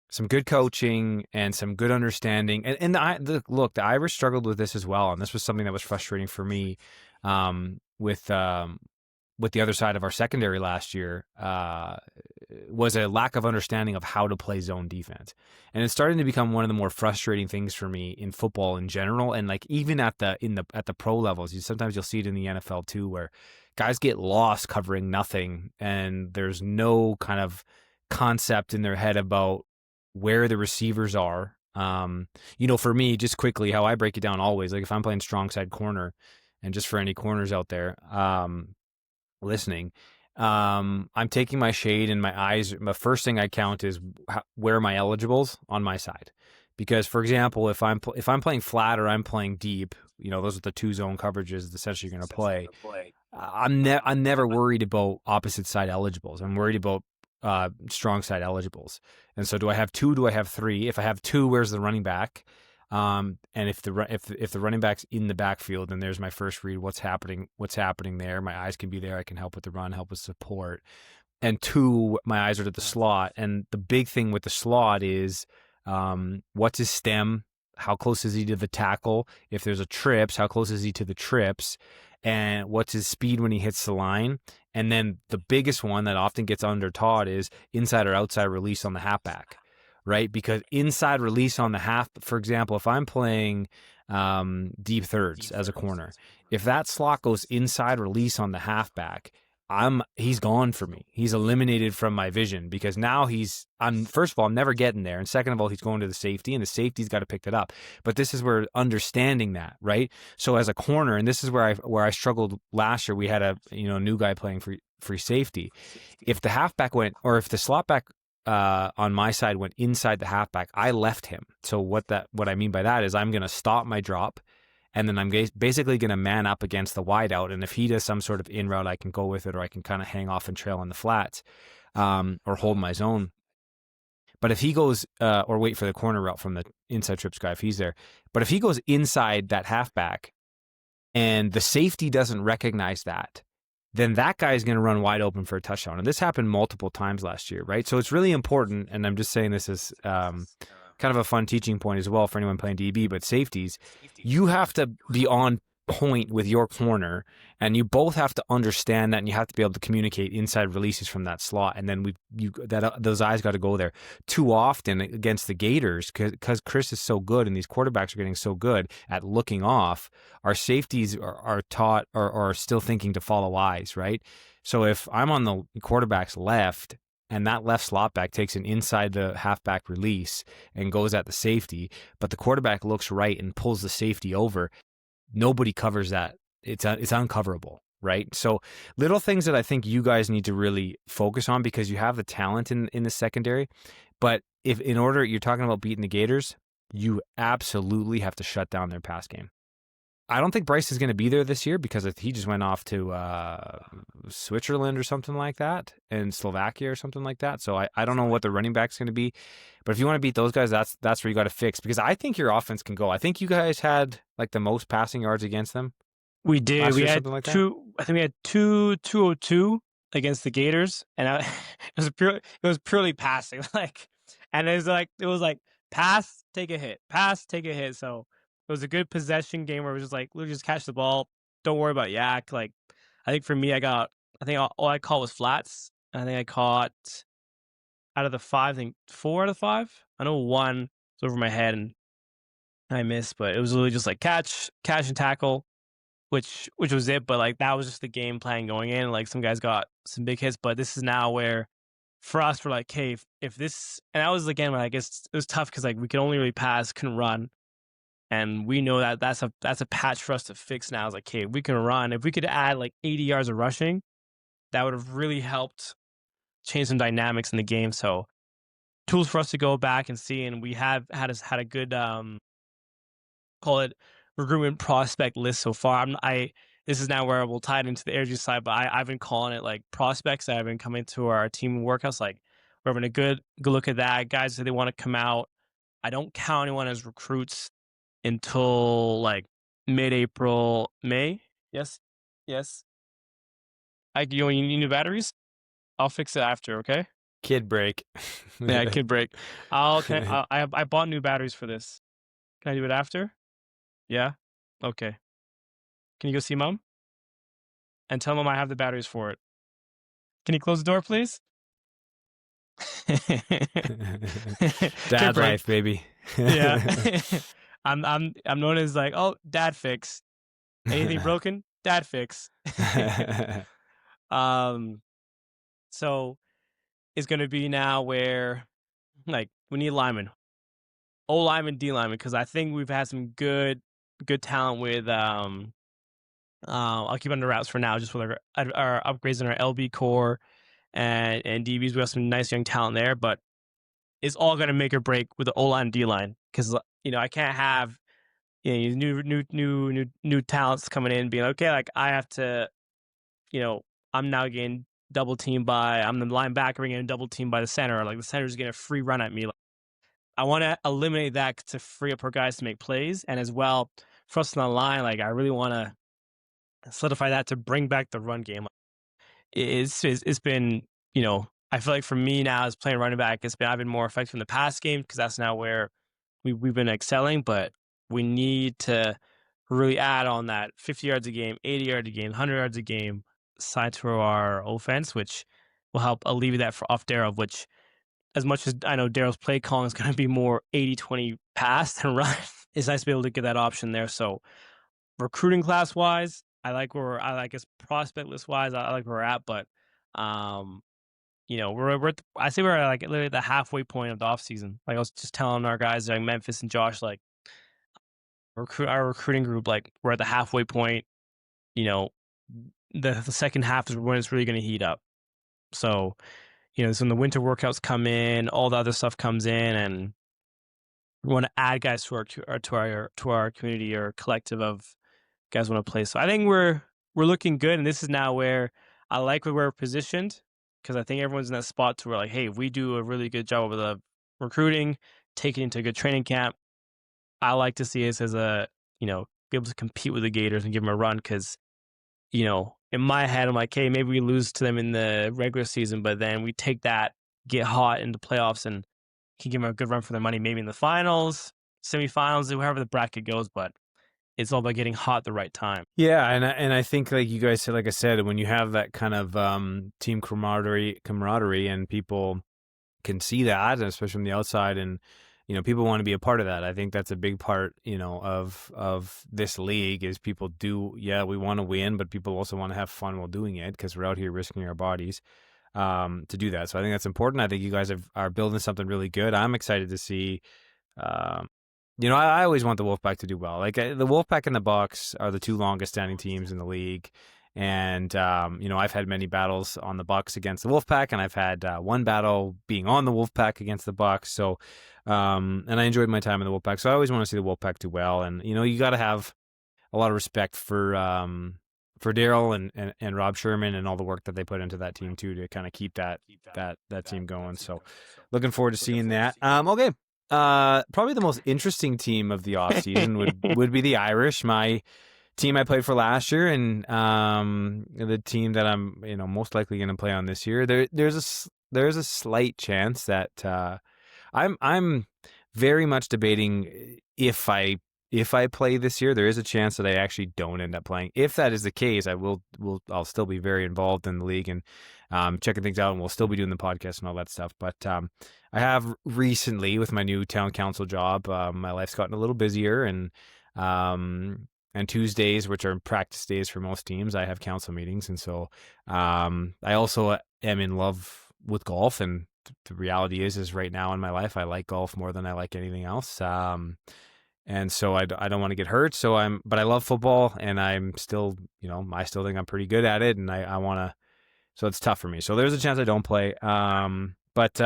some good coaching and some good understanding, and the Irish struggled with this as well, and this was something that was frustrating for me, with the other side of our secondary last year, was a lack of understanding of how to play zone defense. And it's starting to become one of the more frustrating things for me in football in general. And like even at the pro levels, sometimes you'll see it in the NFL too, where guys get lost covering nothing and there's no kind of concept in their head about where the receivers are. For me, just quickly, how I break it down always, like if I'm playing strong side corner, and just for any corners out there, listening, I'm taking my shade and my eyes. The first thing I count is where are my eligibles on my side, because for example, if I'm playing flat or I'm playing deep, those are the two zone coverages essentially you're going to play. I'm never worried about opposite side eligibles. I'm worried about strong side eligibles. And so, do I have two? Do I have three? If I have two, where's the running back? And if the running back's in the backfield, then there's my first read. What's happening there? My eyes can be there. I can help with the run, help with support. And two, my eyes are to the slot. And the big thing with the slot is, what's his stem? How close is he to the tackle? If there's a trips, how close is he to the trips? And what's his speed when he hits the line? And then the biggest one that often gets under taught is inside or outside release on the halfback. right? Because inside release on the half, for example, if I'm playing deep thirds as a corner, if that slot goes inside release on the halfback, he's gone for me. He's eliminated from my vision because now I'm first of all, I'm never getting there. And second of all, he's going to the safety and the safety's got to pick it up. But this is where understanding that, right? So as a corner, and this is where I struggled last year, we had a new guy playing free safety. If the halfback went, or if the slot back on my side went inside the halfback, I left him. So what I mean by that is I'm going to stop my drop, and then I'm basically going to man up against the wideout. And if he does some sort of in route, I can go with it, or I can kind of hang off and trail on the flats, or hold my zone. But if he goes, or wait for the corner route from the inside trips guy if he's there. But if he goes inside that halfback, and the safety doesn't recognize that, then that guy is going to run wide open for a touchdown. And this happened multiple times last year, right? So it's really important, and I'm just saying this is kind of a fun teaching point as well for anyone playing DB, but safeties, you have to be on point with your corner, and you both have to understand that, and you have to be able to communicate inside releases from that slot. And then those eyes got to go there. Too often against the Gators, because Chris is so good and these quarterbacks are getting so good at looking off, our safeties are taught or are still thinking to follow eyes, right? So if I'm on the quarterback's left, and that left slot back takes an inside the halfback release and goes at the safety, but the quarterback looks right and pulls the safety over, nobody covers that. It's uncoverable, right? So little things that I think you guys need to really focus on, because you have the talent in the secondary. But if in order, you're talking about beating the Gators, you absolutely have to shut down their pass game. I don't think Bryce is going to be there this year because he just went off to Switzerland or something like that, and Slovakia or something like that. So I don't know what the running back's going to be. But if you want to beat those guys, that's where you got to fix, because I think your offense can go. I think you guys had like the most passing yards against them.
We did. We had
like
two. I think we had 202 against the Gators, and it was purely passing. And it was like pass, take a hit, pass, take a hit. So it was a good possession game where it was just like, we'll just catch the ball. Don't worry about yak. Like, I think for me, I think all I caught was flats. I think I caught out of the 5, I think 4 out of 5. I know 1 was over my head and I missed, but it was really just like catch and tackle, which was it. But like, that was just the game plan going in. Like, some guys got some big hits, but this is now where for us, we're like, hey, if this, and that was again, I guess it was tough because like we could only really pass, couldn't run. And we know that that's a patch for us to fix now. It's like, okay, we can run. If we could add like 80 yards of rushing, that would have really helped change some dynamics in the game. So tools for us to go back and see. And we have had a good, call it recruitment prospect list so far. This is now where we'll tie it into the energy side, but I've been calling it like prospects that have been coming to our team workouts. Like, we're having a good look at that. Guys that they want to come out. I don't count anyone as recruits until like mid-April, May. Yes. You need new batteries? I'll fix it after, okay?
Kid break.
Yeah, kid break. I bought new batteries for this. Can I do it after? Yeah? Okay. Can you go see Mom? And tell Mom I have the batteries for it. Can you close the door, please?
Dad life, baby.
Yeah. I'm known as like, oh, dad fix. Anything broken? Dad fix. So it's gonna be now where like we need linemen, O lineman, D lineman, because I think we've had some good talent with I'll keep under wraps for now, just with our upgrades in our LB core and DBs. We have some nice young talent there, but it's all gonna make or break with the O line, D line, because I can't have new talents coming in being okay. Like, I have to, I'm now getting double teamed by, I'm the linebacker getting double teamed by the center. Like, the center's getting a free run at me. Like, I want to eliminate that to free up our guys to make plays, and as well for us on the line. Like, I really want to solidify that to bring back the run game. It's been, I feel like for me now as playing running back, I've been more effective in the pass game because that's now where we've been excelling, but we need to really add on that 50 yards a game, 80 yards a game, 100 yards a game side to our offense, which will help alleviate that for off there, of which as much as I know Daryl's play calling is going to be more 80-20 pass than run, it's nice to be able to get that option there. So recruiting class wise, I like us prospect list wise, I like where we're at, but um, we're at I say we're at like literally the halfway point of the off season. Like I was just telling our guys like Memphis and Josh, like our recruiting group, like we're at the halfway point. You know, the second half is when it's really going to heat up. So so when the winter workouts come in, all the other stuff comes in, and we want to add guys to our community or collective of guys want to play. So I think we're looking good, and this is now where I like where we're positioned because I think everyone's in that spot to where like, hey, if we do a really good job of the recruiting, take it into a good training camp, I like to see us as be able to compete with the Gators and give them a run because in my head, I'm like, hey, maybe we lose to them in the regular season, but then we take that, get hot into playoffs, and can give them a good run for their money, maybe in the finals, semifinals, however the bracket goes. But it's all about getting hot at the right time.
Yeah, and I think like you guys said, like I said, when you have that kind of team camaraderie, and people can see that, and especially from the outside, and people want to be a part of that. I think that's a big part, of this league is people do. Yeah, we want to win, but people also want to have fun while doing it because we're out here risking our bodies to do that. So I think that's important. I think you guys are building something really good. I'm excited to see. Um, I always want the Wolfpack to do well. Like the Wolfpack and the Bucks are the two longest standing teams in the league. And, I've had many battles on the Bucks against the Wolfpack, and I've had one battle being on the Wolfpack against the Bucks. So, and I enjoyed my time in the Wolfpack. So I always want to see the Wolfpack do well. And, you got to have a lot of respect for Daryl and Rob Sherman and all the work that they put into that team too, to kind of keep that team going. So looking forward to seeing that. Okay. Probably the most interesting team of the offseason would be the Irish, my team I played for last year, and the team that I'm most likely going to play on this year. There's a slight chance that I'm very much debating if I play this year. There is a chance that I actually don't end up playing. If that is the case, I'll still be very involved in the league and checking things out, and we'll still be doing the podcast and all that stuff. But I have recently, with my new town council job, my life's gotten a little busier, and Tuesdays, which are practice days for most teams, I have council meetings, and so I also am in love with golf. And the reality is right now in my life, I like golf more than I like anything else. And so I don't want to get hurt. But I love football, and I'm still, I still think I'm pretty good at it, and I want to. So it's tough for me. So there's a chance I don't play. But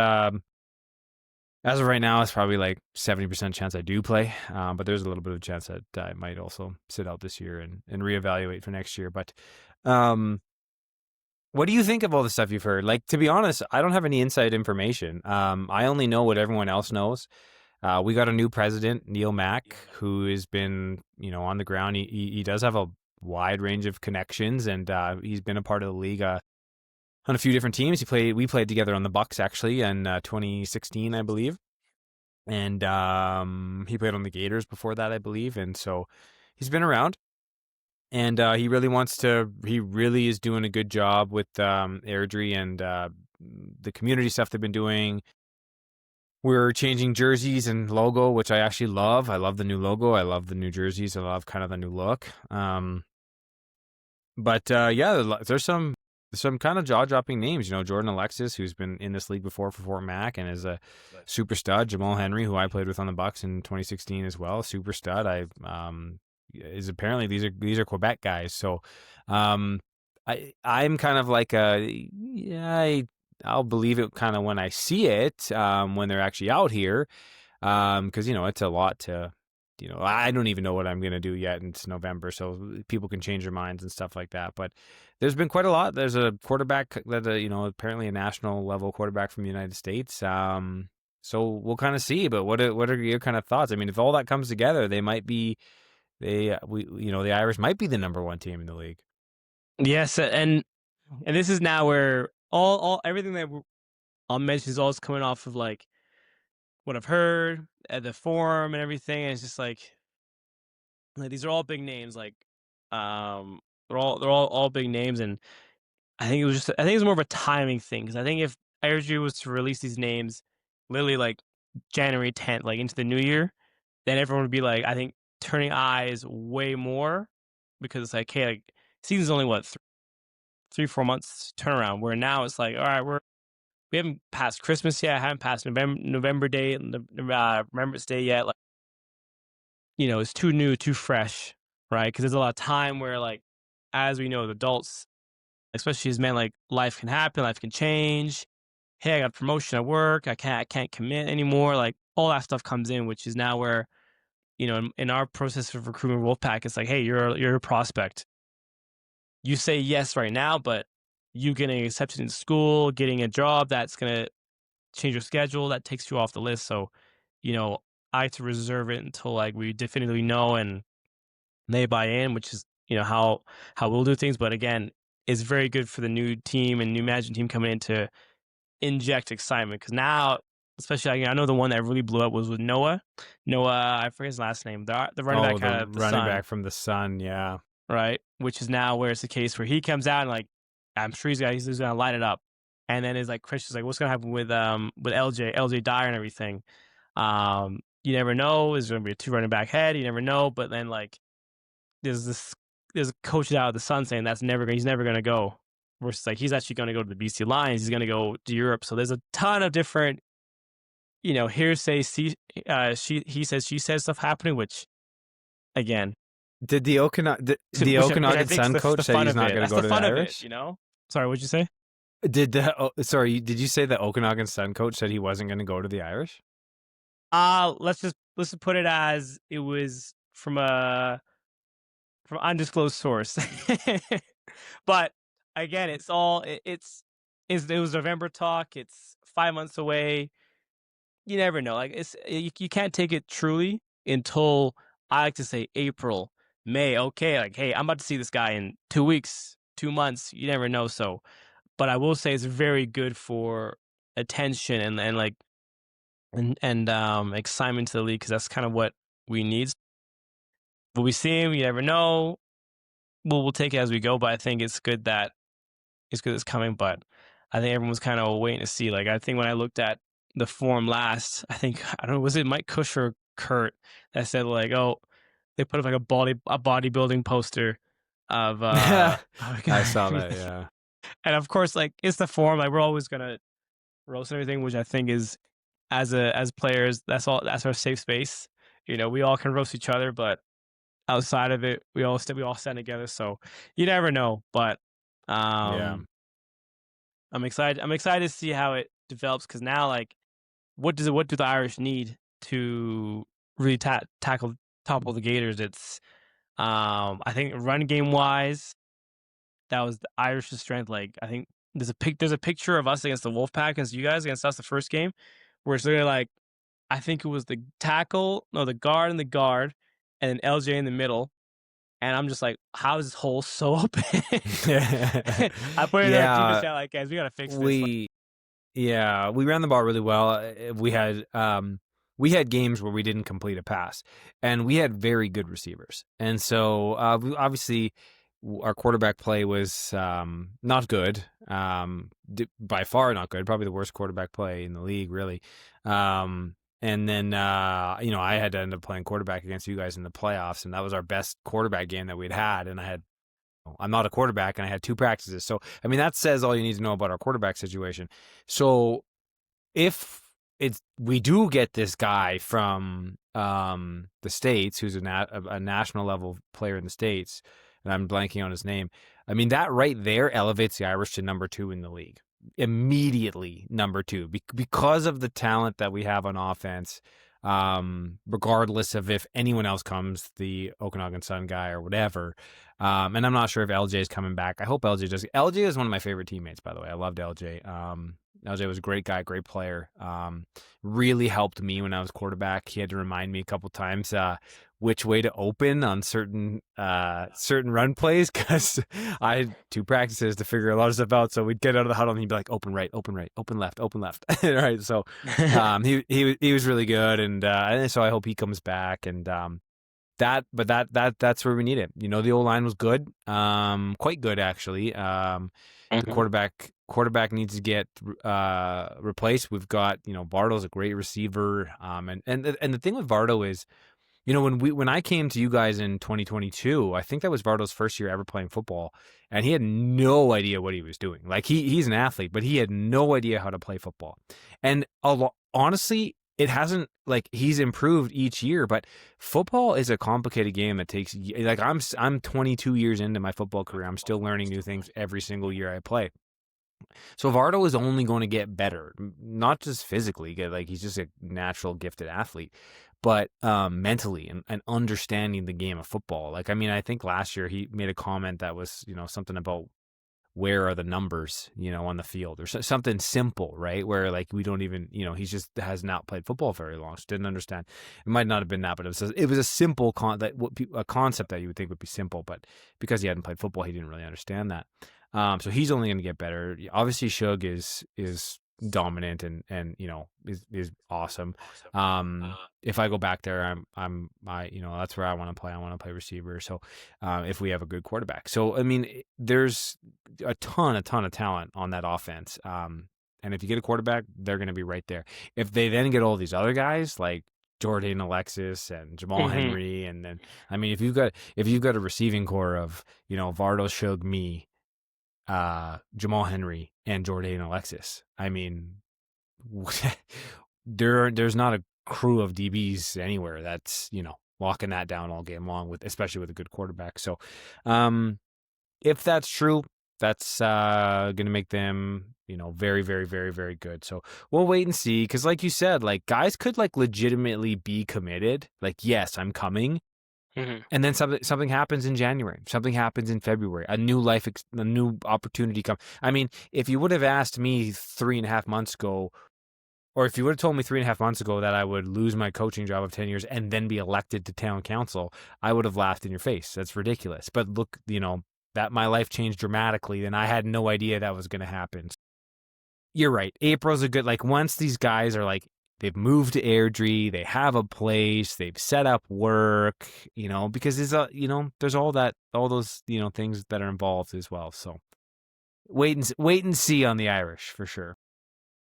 as of right now, it's probably like 70% chance I do play. But there's a little bit of a chance that I might also sit out this year and reevaluate for next year. But what do you think of all the stuff you've heard? Like, to be honest, I don't have any inside information. I only know what everyone else knows. We got a new president, Neil Mack, who has been, on the ground. He does have a wide range of connections, and he's been a part of the league on a few different teams. We played together on the Bucks actually in 2016, I believe, and he played on the Gators before that, I believe, and so he's been around. And he really is doing a good job with Airdrie and the community stuff they've been doing. We're changing jerseys and logo, which I actually love. I love the new logo. I love the new jerseys. I love kind of the new look. But there's some kind of jaw-dropping names. Jordan Alexis, who's been in this league before for Fort Mac and is a super stud. Jamal Henry, who I played with on the Bucks in 2016 as well, super stud. Is apparently these are Quebec guys. So I'm kind of like I'll believe it kind of when I see it, when they're actually out here, because it's a lot to, I don't even know what I'm gonna do yet. It's November, so people can change their minds and stuff like that. But there's been quite a lot. There's a quarterback that apparently a national level quarterback from the United States. So we'll kind of see. But what are your kind of thoughts? I mean, if all that comes together, they might be the Irish might be the number one team in the league.
Yes, and this is now where all everything that I'll mention is all coming off of like what I've heard at the forum and everything. And it's just like these are all big names. Like they're all big names, and I think it's more of a timing thing because I think if Irish was to release these names literally like January 10th, like into the new year, then everyone would be like, I think turning eyes way more because it's like, hey, like season's only what 3-4 months turnaround. Where now it's like, all right, we haven't passed Christmas yet, I haven't passed November Day, Remembrance Day yet. Like, it's too new, too fresh, right? Because there's a lot of time where, like, as we know, the adults, especially as men, like life can happen, life can change. Hey, I got a promotion at work. I can't commit anymore. Like all that stuff comes in, which is now where in our process of recruitment Wolfpack, it's like, hey, you're a prospect. You say yes right now, but you getting accepted in school, getting a job that's gonna change your schedule, that takes you off the list. So, you know, I like to reserve it until like we definitively know and they buy in, which is how we'll do things. But again, it's very good for the new team and new management team coming in to inject excitement because now, especially I know the one that really blew up was with Noah. Noah, I forget his last name. The running
Oh,
back
the
out of the
running
Sun,
back from the Sun, yeah.
right? Which is now where it's the case where he comes out and like I'm sure he's gonna light it up. And then it's like Christian's like, what's gonna happen with LJ Dyer and everything? You never know. Is there gonna be a 2 running back head? You never know. But then like there's a coach out of the Sun saying he's never gonna go. Versus like he's actually gonna go to the BC Lions. He's gonna go to Europe. So there's a ton of different hearsay, he says, she says stuff happening, which again,
Did the
which I
Okanagan
think is
Sun
the
coach said
fun
he's
of
not
it.
going to
That's
go
the
to the
fun of it,
Irish?
Sorry, what'd you say?
Did you say the Okanagan Sun coach said he wasn't going to go to the Irish?
Let's just put it as it was from undisclosed source. But again, it was November talk. It's 5 months away. You never know. Like you can't take it truly until I like to say April, May. Okay, like hey, I'm about to see this guy in 2 weeks, 2 months. You never know. So, but I will say it's very good for attention and like and excitement to the league because that's kind of what we need. Will we see him? You never know. We'll take it as we go. But I think it's coming. But I think everyone was kind of waiting to see. Like I think when I looked at the form last, I don't know, was it Mike Cush or Kurt that said like, oh, they put up like a bodybuilding poster of of a
I
guy
saw
and
that,
everything.
yeah.
And of course, like it's the form. Like we're always gonna roast and everything, which I think is as players, that's our safe space. We all can roast each other, but outside of it, we all stand together. So you never know, but
Yeah.
um, I'm excited. I'm excited to see how it develops because now, like, what do the Irish need to really tackle topple the Gators? It's I think run game wise, that was the Irish's strength. Like I think there's a picture of us against the Wolfpack against you guys against us the first game, where it's literally like I think it was the guard, and then LJ in the middle. And I'm just like, how is this hole so open? I put it in our team
Yeah,
chat like, guys, we gotta fix this. Like,
we Yeah, we ran the ball really well. We had games where we didn't complete a pass, and we had very good receivers. And so obviously our quarterback play was not good, by far not good. Probably the worst quarterback play in the league, really. And then I had to end up playing quarterback against you guys in the playoffs, and that was our best quarterback game that we'd had. And I'm not a quarterback, and I had 2 practices. So, I mean, that says all you need to know about our quarterback situation. So, if we do get this guy from the States who's a national level player in the States, and I'm blanking on his name, I mean, that right there elevates the Irish to number 2 in the league. Immediately number 2 because of the talent that we have on offense. Regardless of if anyone else comes, the Okanagan Sun guy or whatever. And I'm not sure if LJ is coming back. I hope LJ does. LJ is one of my favorite teammates, by the way. I loved LJ. LJ was a great guy, great player. Really helped me when I was quarterback. He had to remind me a couple times which way to open on certain run plays because I had 2 practices to figure a lot of stuff out. So we'd get out of the huddle and he'd be like, open right, open left. Right. So he was really good, and so I hope he comes back and that's where we need it. The O line was good, quite good actually. The
Mhm.
quarterback needs to get replaced. We've got, Vardo's a great receiver. And the thing with Vardo is, when I came to you guys in 2022, I think that was Vardo's first year ever playing football, and he had no idea what he was doing. Like he's an athlete, but he had no idea how to play football. And honestly, it hasn't, like, he's improved each year, but football is a complicated game that takes, like, I'm 22 years into my football career. I'm still learning new things every single year I play. So Vardo is only going to get better, not just physically, like he's just a natural gifted athlete, but mentally and understanding the game of football. Like, I mean, I think last year he made a comment that was, something about where are the numbers, on the field, or something simple, right? Where, like, we don't even, he just has not played football very long, so didn't understand. It might not have been that, but it was a simple a concept that you would think would be simple, but because he hadn't played football, he didn't really understand that. So he's only going to get better. Obviously, Shug is dominant and is awesome. If I go back there, that's where I want to play. I want to play receiver. So if we have a good quarterback, so I mean, there's a ton of talent on that offense. And if you get a quarterback, they're going to be right there. If they then get all these other guys like Jordan Alexis and Jamal Henry, and then, I mean, if you've got a receiving core of Vardo, Shug, me, Jamal Henry, and Jordan Alexis, I mean, there's not a crew of DBs anywhere that's locking that down all game long, especially with a good quarterback. So if that's true, that's going to make them very, very, very, very good. So we'll wait and see, because like you said, like, guys could, like, legitimately be committed, like, yes, I'm coming. And then something happens in January, something happens in February, a new opportunity comes. I mean, if you would have asked me 3.5 months ago, or if you would have told me 3.5 months ago that I would lose my coaching job of 10 years and then be elected to town council, I would have laughed in your face. That's ridiculous. But look, that my life changed dramatically, and I had no idea that was going to happen. You're right. April's a good, like, once these guys are, like, they've moved to Airdrie, they have a place, they've set up work, because there's there's all those things that are involved as well. So wait and see on the Irish for sure.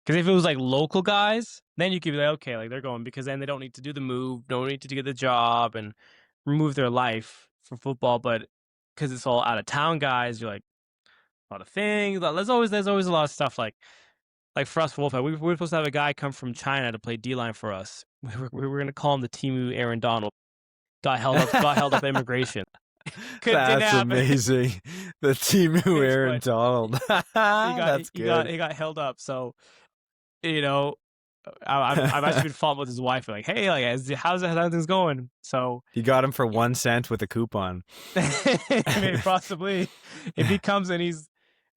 Because if it was like local guys, then you could be like, okay, like, they're going, because then they don't need to do the move, don't need to get the job and remove their life for football. But because it's all out of town guys, you're like, a lot of things. There's always a lot of stuff, like for us, Wolfpack, we were supposed to have a guy come from China to play D-line for us. We were going to call him the Timu Aaron Donald. Got held up immigration.
That's amazing. The Timu Aaron Donald. That's good.
He got held up. So, I've actually been following with his wife. Like, hey, like, how's everything's going? So
he got him for 1 cent with a coupon.
Maybe possibly, if he comes and he's,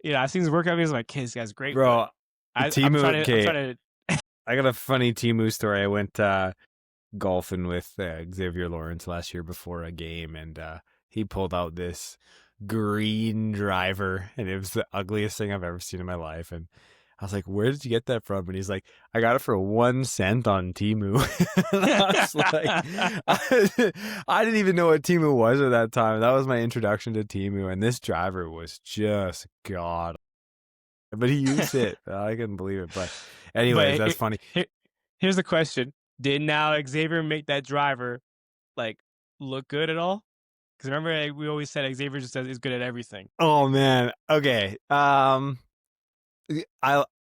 I've seen his workout videos. I'm like, this guy's great,
bro. Timu,
I'm trying to
I got a funny Timu story. I went golfing with Xavier Lawrence last year before a game, and he pulled out this green driver, and it was the ugliest thing I've ever seen in my life. And I was like, where did you get that from? And he's like, I got it for 1 cent on Timu. I was like, I didn't even know what Timu was at that time. That was my introduction to Timu, and this driver was just god. But he used it. I couldn't believe it. But anyways, that's funny.
Here's the question. Did now Xavier make that driver, like, look good at all? Because remember, we always said Xavier just is good at everything.
Oh, man. Okay. I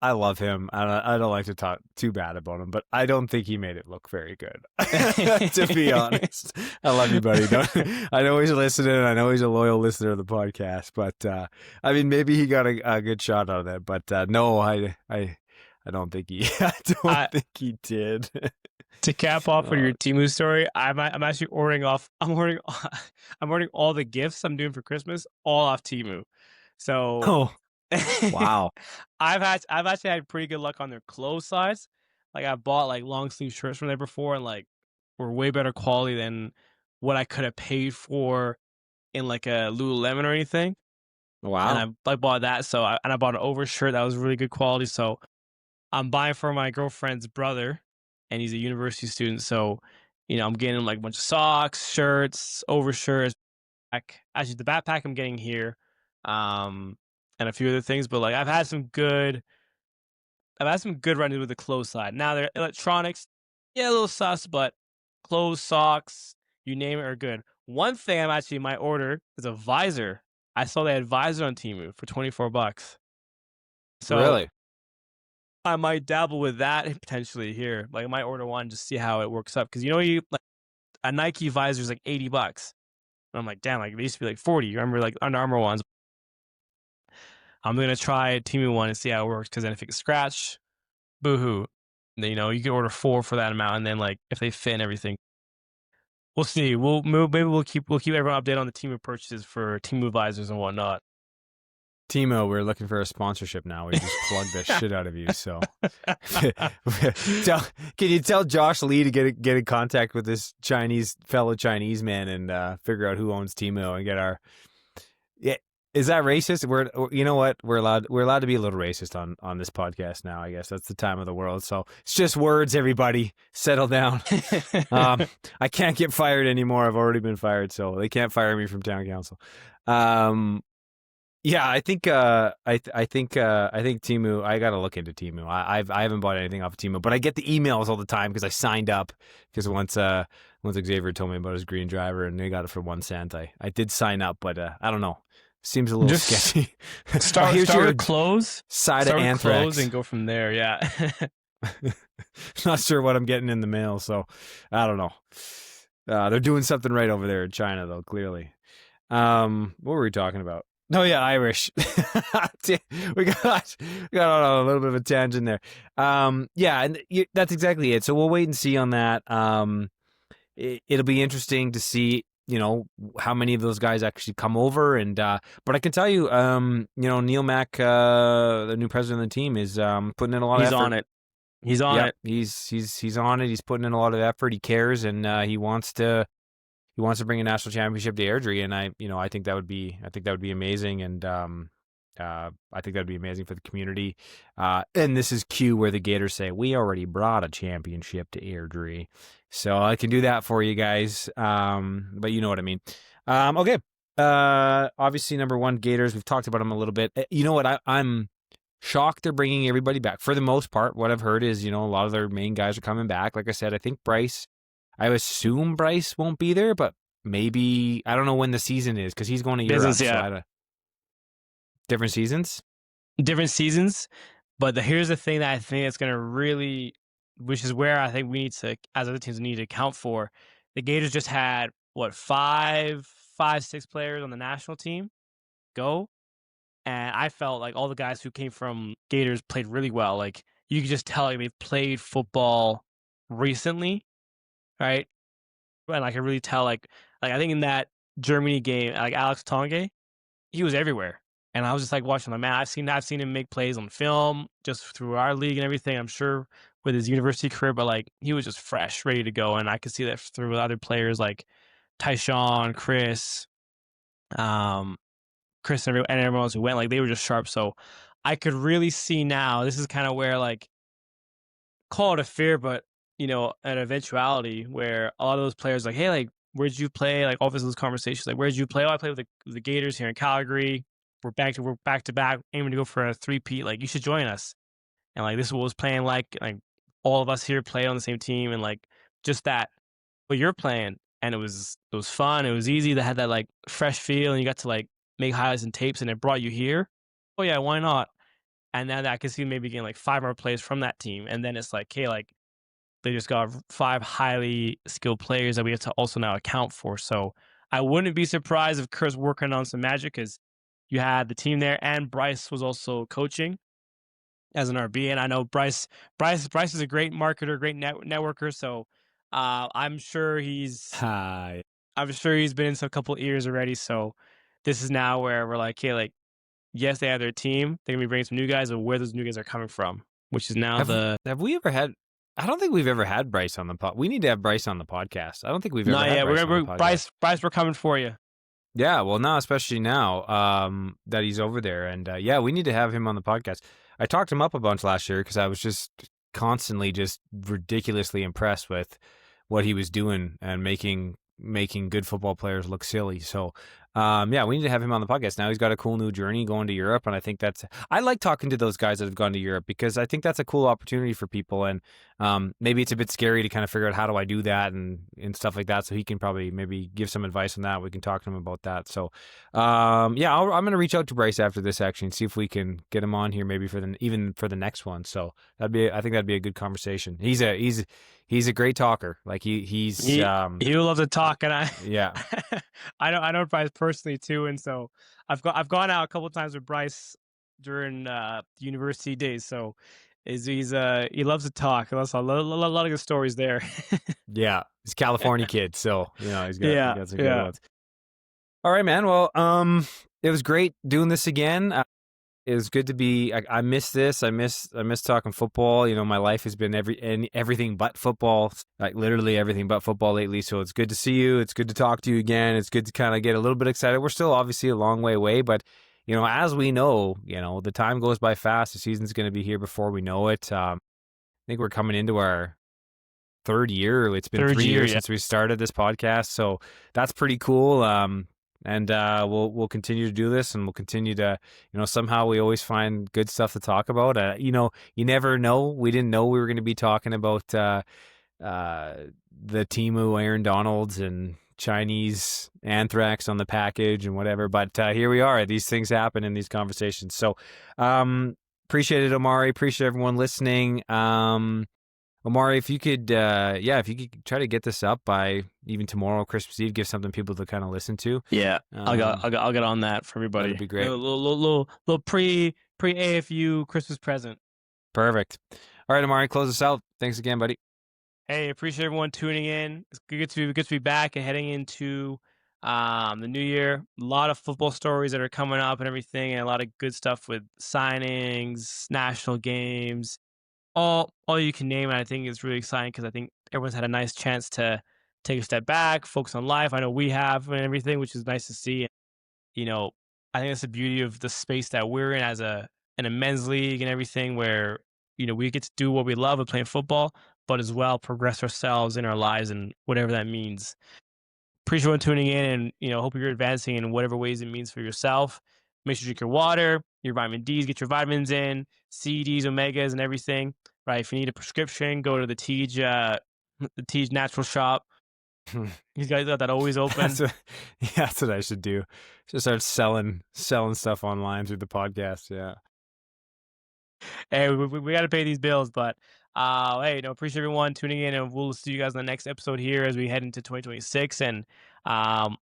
love him. I don't like to talk too bad about him, but I don't think he made it look very good. To be honest, I love you, buddy. I know he's listening. I know he's a loyal listener of the podcast, but I mean, maybe he got a good shot out of that. But no, I don't think he. I think he did.
To cap off on your Timu story, I'm actually ordering off. I'm ordering all the gifts I'm doing for Christmas all off Timu. So.
Wow.
I've actually had pretty good luck on their clothes size. Like, I bought, like, long sleeve shirts from there before, and, like, were way better quality than what I could have paid for in, like, a Lululemon or anything.
Wow.
And I bought that. So I bought an overshirt that was really good quality. So I'm buying for my girlfriend's brother, and he's a university student. So, I'm getting him, like, a bunch of socks, shirts, overshirts. Actually, the backpack I'm getting here. and a few other things. But like I've had some good run-ins with the clothes side. Now their electronics, yeah, a little sus, but clothes, socks, you name it, are good. One thing I'm actually might order is a visor. I saw they had visor on Temu for $24. So
Really?
I might dabble with that potentially here. Like I might order one, just see how it works up. Because you like a Nike visor is like $80. And I'm like, damn, like they used to be like 40. You remember like Under Armour ones? I'm gonna try a Temu one and see how it works. Because then if it gets scratched, boohoo. Then, you can order 4 for that amount, and then like if they fit and everything, we'll see. Maybe we'll keep everyone updated on the Temu purchases for Temu visors and whatnot.
Timo, we're looking for a sponsorship now. We just plugged the shit out of you. So, can you tell Josh Lee to get in contact with this fellow Chinese man and figure out who owns Timo and get our? Yeah, is that racist? You know what? We're allowed to be a little racist on this podcast now. I guess that's the time of the world. So it's just words. Everybody, settle down. I can't get fired anymore. I've already been fired, so they can't fire me from town council. Yeah, I think Temu. I gotta look into Temu. I haven't bought anything off of Temu, but I get the emails all the time because I signed up. Because once Xavier told me about his green driver and they got it for 1 cent, I did sign up, but I don't know. Seems a little sketchy.
Start with clothes.
Side of anthrax
clothes and go from there. Yeah.
Not sure what I'm getting in the mail, so I don't know. They're doing something right over there in China, though. Clearly. What were we talking about? Oh yeah, Irish. we got on a little bit of a tangent there. Yeah, and that's exactly it. So we'll wait and see on that. It'll be interesting to see, how many of those guys actually come over. And but I can tell you, Neil Mack, the new president of the team, is putting in a lot of effort.
He's on it.
He's on it. He's putting in a lot of effort. He cares, and he wants to bring a national championship to Airdrie, and I think that would be amazing, and I think that would be amazing for the community. And this is Q where the Gators say we already brought a championship to Airdrie, so I can do that for you guys. But you know what I mean. Okay. Obviously, number one, Gators. We've talked about them a little bit. You know what? I'm shocked they're bringing everybody back for the most part. What I've heard is, a lot of their main guys are coming back. Like I said, I think Bryce. I assume Bryce won't be there, but maybe I don't know when the season is because he's going to Europe.
Yeah.
Different seasons. But here's the thing that I think it's going to really, which is where I think we need to, as other teams, need to account for. The Gators just had five, 6 players on the national team go, and I felt like all the guys who came from Gators played really well. Like you could just tell they've played football recently. Right, and I can really tell, like I think in that Germany game, like Alex Tonge, he was everywhere, and I was just like watching, like, man, I've seen him make plays on film just through our league and everything. I'm sure with his university career, but like he was just fresh, ready to go, and I could see that through other players like Tyshawn, Chris, and everyone else who went, like they were just sharp. So I could really see now. This is kind of where, like, call it a fear, but an eventuality where a lot of those players like, hey, like, where'd you play? Like, obviously those conversations, like, where'd you play? Oh, I played with the Gators here in Calgary. We're back to back, aiming to go for a 3-peat. Like, you should join us. And like, this is what was playing like all of us here play on the same team, and like just that. But you're playing, and it was fun. It was easy. They had that like fresh feel, and you got to like make highlights and tapes, and it brought you here. Oh yeah, why not? And then I could see maybe getting like 5 more plays from that team, and then it's like, hey, like, they just got 5 highly skilled players that we have to also now account for. So I wouldn't be surprised if Kurt's working on some magic, because you had the team there, and Bryce was also coaching as an RB. And I know Bryce is a great marketer, great networker. So I'm sure he's been in a couple ears already. So this is now where we're like, hey, like, yes, they have their team. They're gonna be bringing some new guys, but where those new guys are coming from, which is now have we ever had? I don't think we've ever had Bryce on the pod. We need to have Bryce on the podcast. I don't think we've ever had Bryce on the podcast.
Bryce, we're coming for you.
Yeah, well, now, especially now that he's over there. And yeah, we need to have him on the podcast. I talked him up a bunch last year because I was just constantly just ridiculously impressed with what he was doing and making good football players look silly. So yeah, we need to have him on the podcast. Now he's got a cool new journey going to Europe, and I like talking to those guys that have gone to Europe because I think that's a cool opportunity for people, and maybe it's a bit scary to kind of figure out how do I do that and stuff like that. So he can probably maybe give some advice on that. We can talk to him about that. So yeah, I'm gonna reach out to Bryce after this actually and see if we can get him on here maybe even for the next one. So I think that'd be a good conversation. He's a great talker. Like he's
He will love to talk, and
yeah.
I know Bryce personally too, and so I've gone out a couple of times with Bryce during the university days. So he loves to talk. There's a lot of good stories there.
Yeah, he's a California kid, so he's
Yeah,
got some good
yeah.
ones. All right, man. Well, it was great doing this again. It was good to be. I miss this. I miss talking football. My life has been everything but football, like literally everything but football lately. So it's good to see you. It's good to talk to you again. It's good to kind of get a little bit excited. We're still obviously a long way away, but as we know, the time goes by fast. The season's going to be here before we know it. I think we're coming into our third year. It's been
Third
3
year,
years
yeah.
since we started this podcast, so that's pretty cool. And we'll continue to do this, and we'll continue to, somehow we always find good stuff to talk about. You never know. We didn't know we were going to be talking about the Temu Aaron Donalds and Chinese anthrax on the package and whatever. But here we are. These things happen in these conversations. So appreciate it, Omari. Appreciate everyone listening. Omari, if you could try to get this up by even tomorrow, Christmas Eve, give something people to kind of listen to.
Yeah, I'll get on that for everybody.
That'd be great.
A little pre AFU Christmas present.
Perfect. All right, Omari, close us out. Thanks again, buddy.
Hey, appreciate everyone tuning in. It's good to be back and heading into the new year. A lot of football stories that are coming up and everything, and a lot of good stuff with signings, national games, all you can name. And I think it's really exciting because I think everyone's had a nice chance to take a step back, focus on life. I know we have and everything, which is nice to see. I think that's the beauty of the space that we're in in a men's league and everything, where we get to do what we love of playing football, but as well progress ourselves in our lives and whatever that means. Appreciate everyone tuning in, and hope you're advancing in whatever ways it means for yourself. Make sure you drink your water, your vitamin D's, get your vitamins in, C, D's, omegas, and everything. Right? If you need a prescription, go to the Teej Natural Shop. These guys got that always open.
That's what I should do. Just start selling stuff online through the podcast. Yeah.
Hey, we got to pay these bills, but hey, appreciate everyone tuning in, and we'll see you guys in the next episode here as we head into 2026, and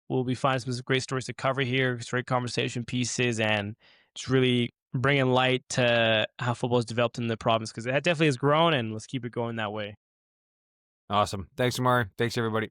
we'll be finding some great stories to cover here, great conversation pieces, and just really bringing light to how football has developed in the province, because it definitely has grown, and let's keep it going that way.
Awesome. Thanks, Omar. Thanks, everybody.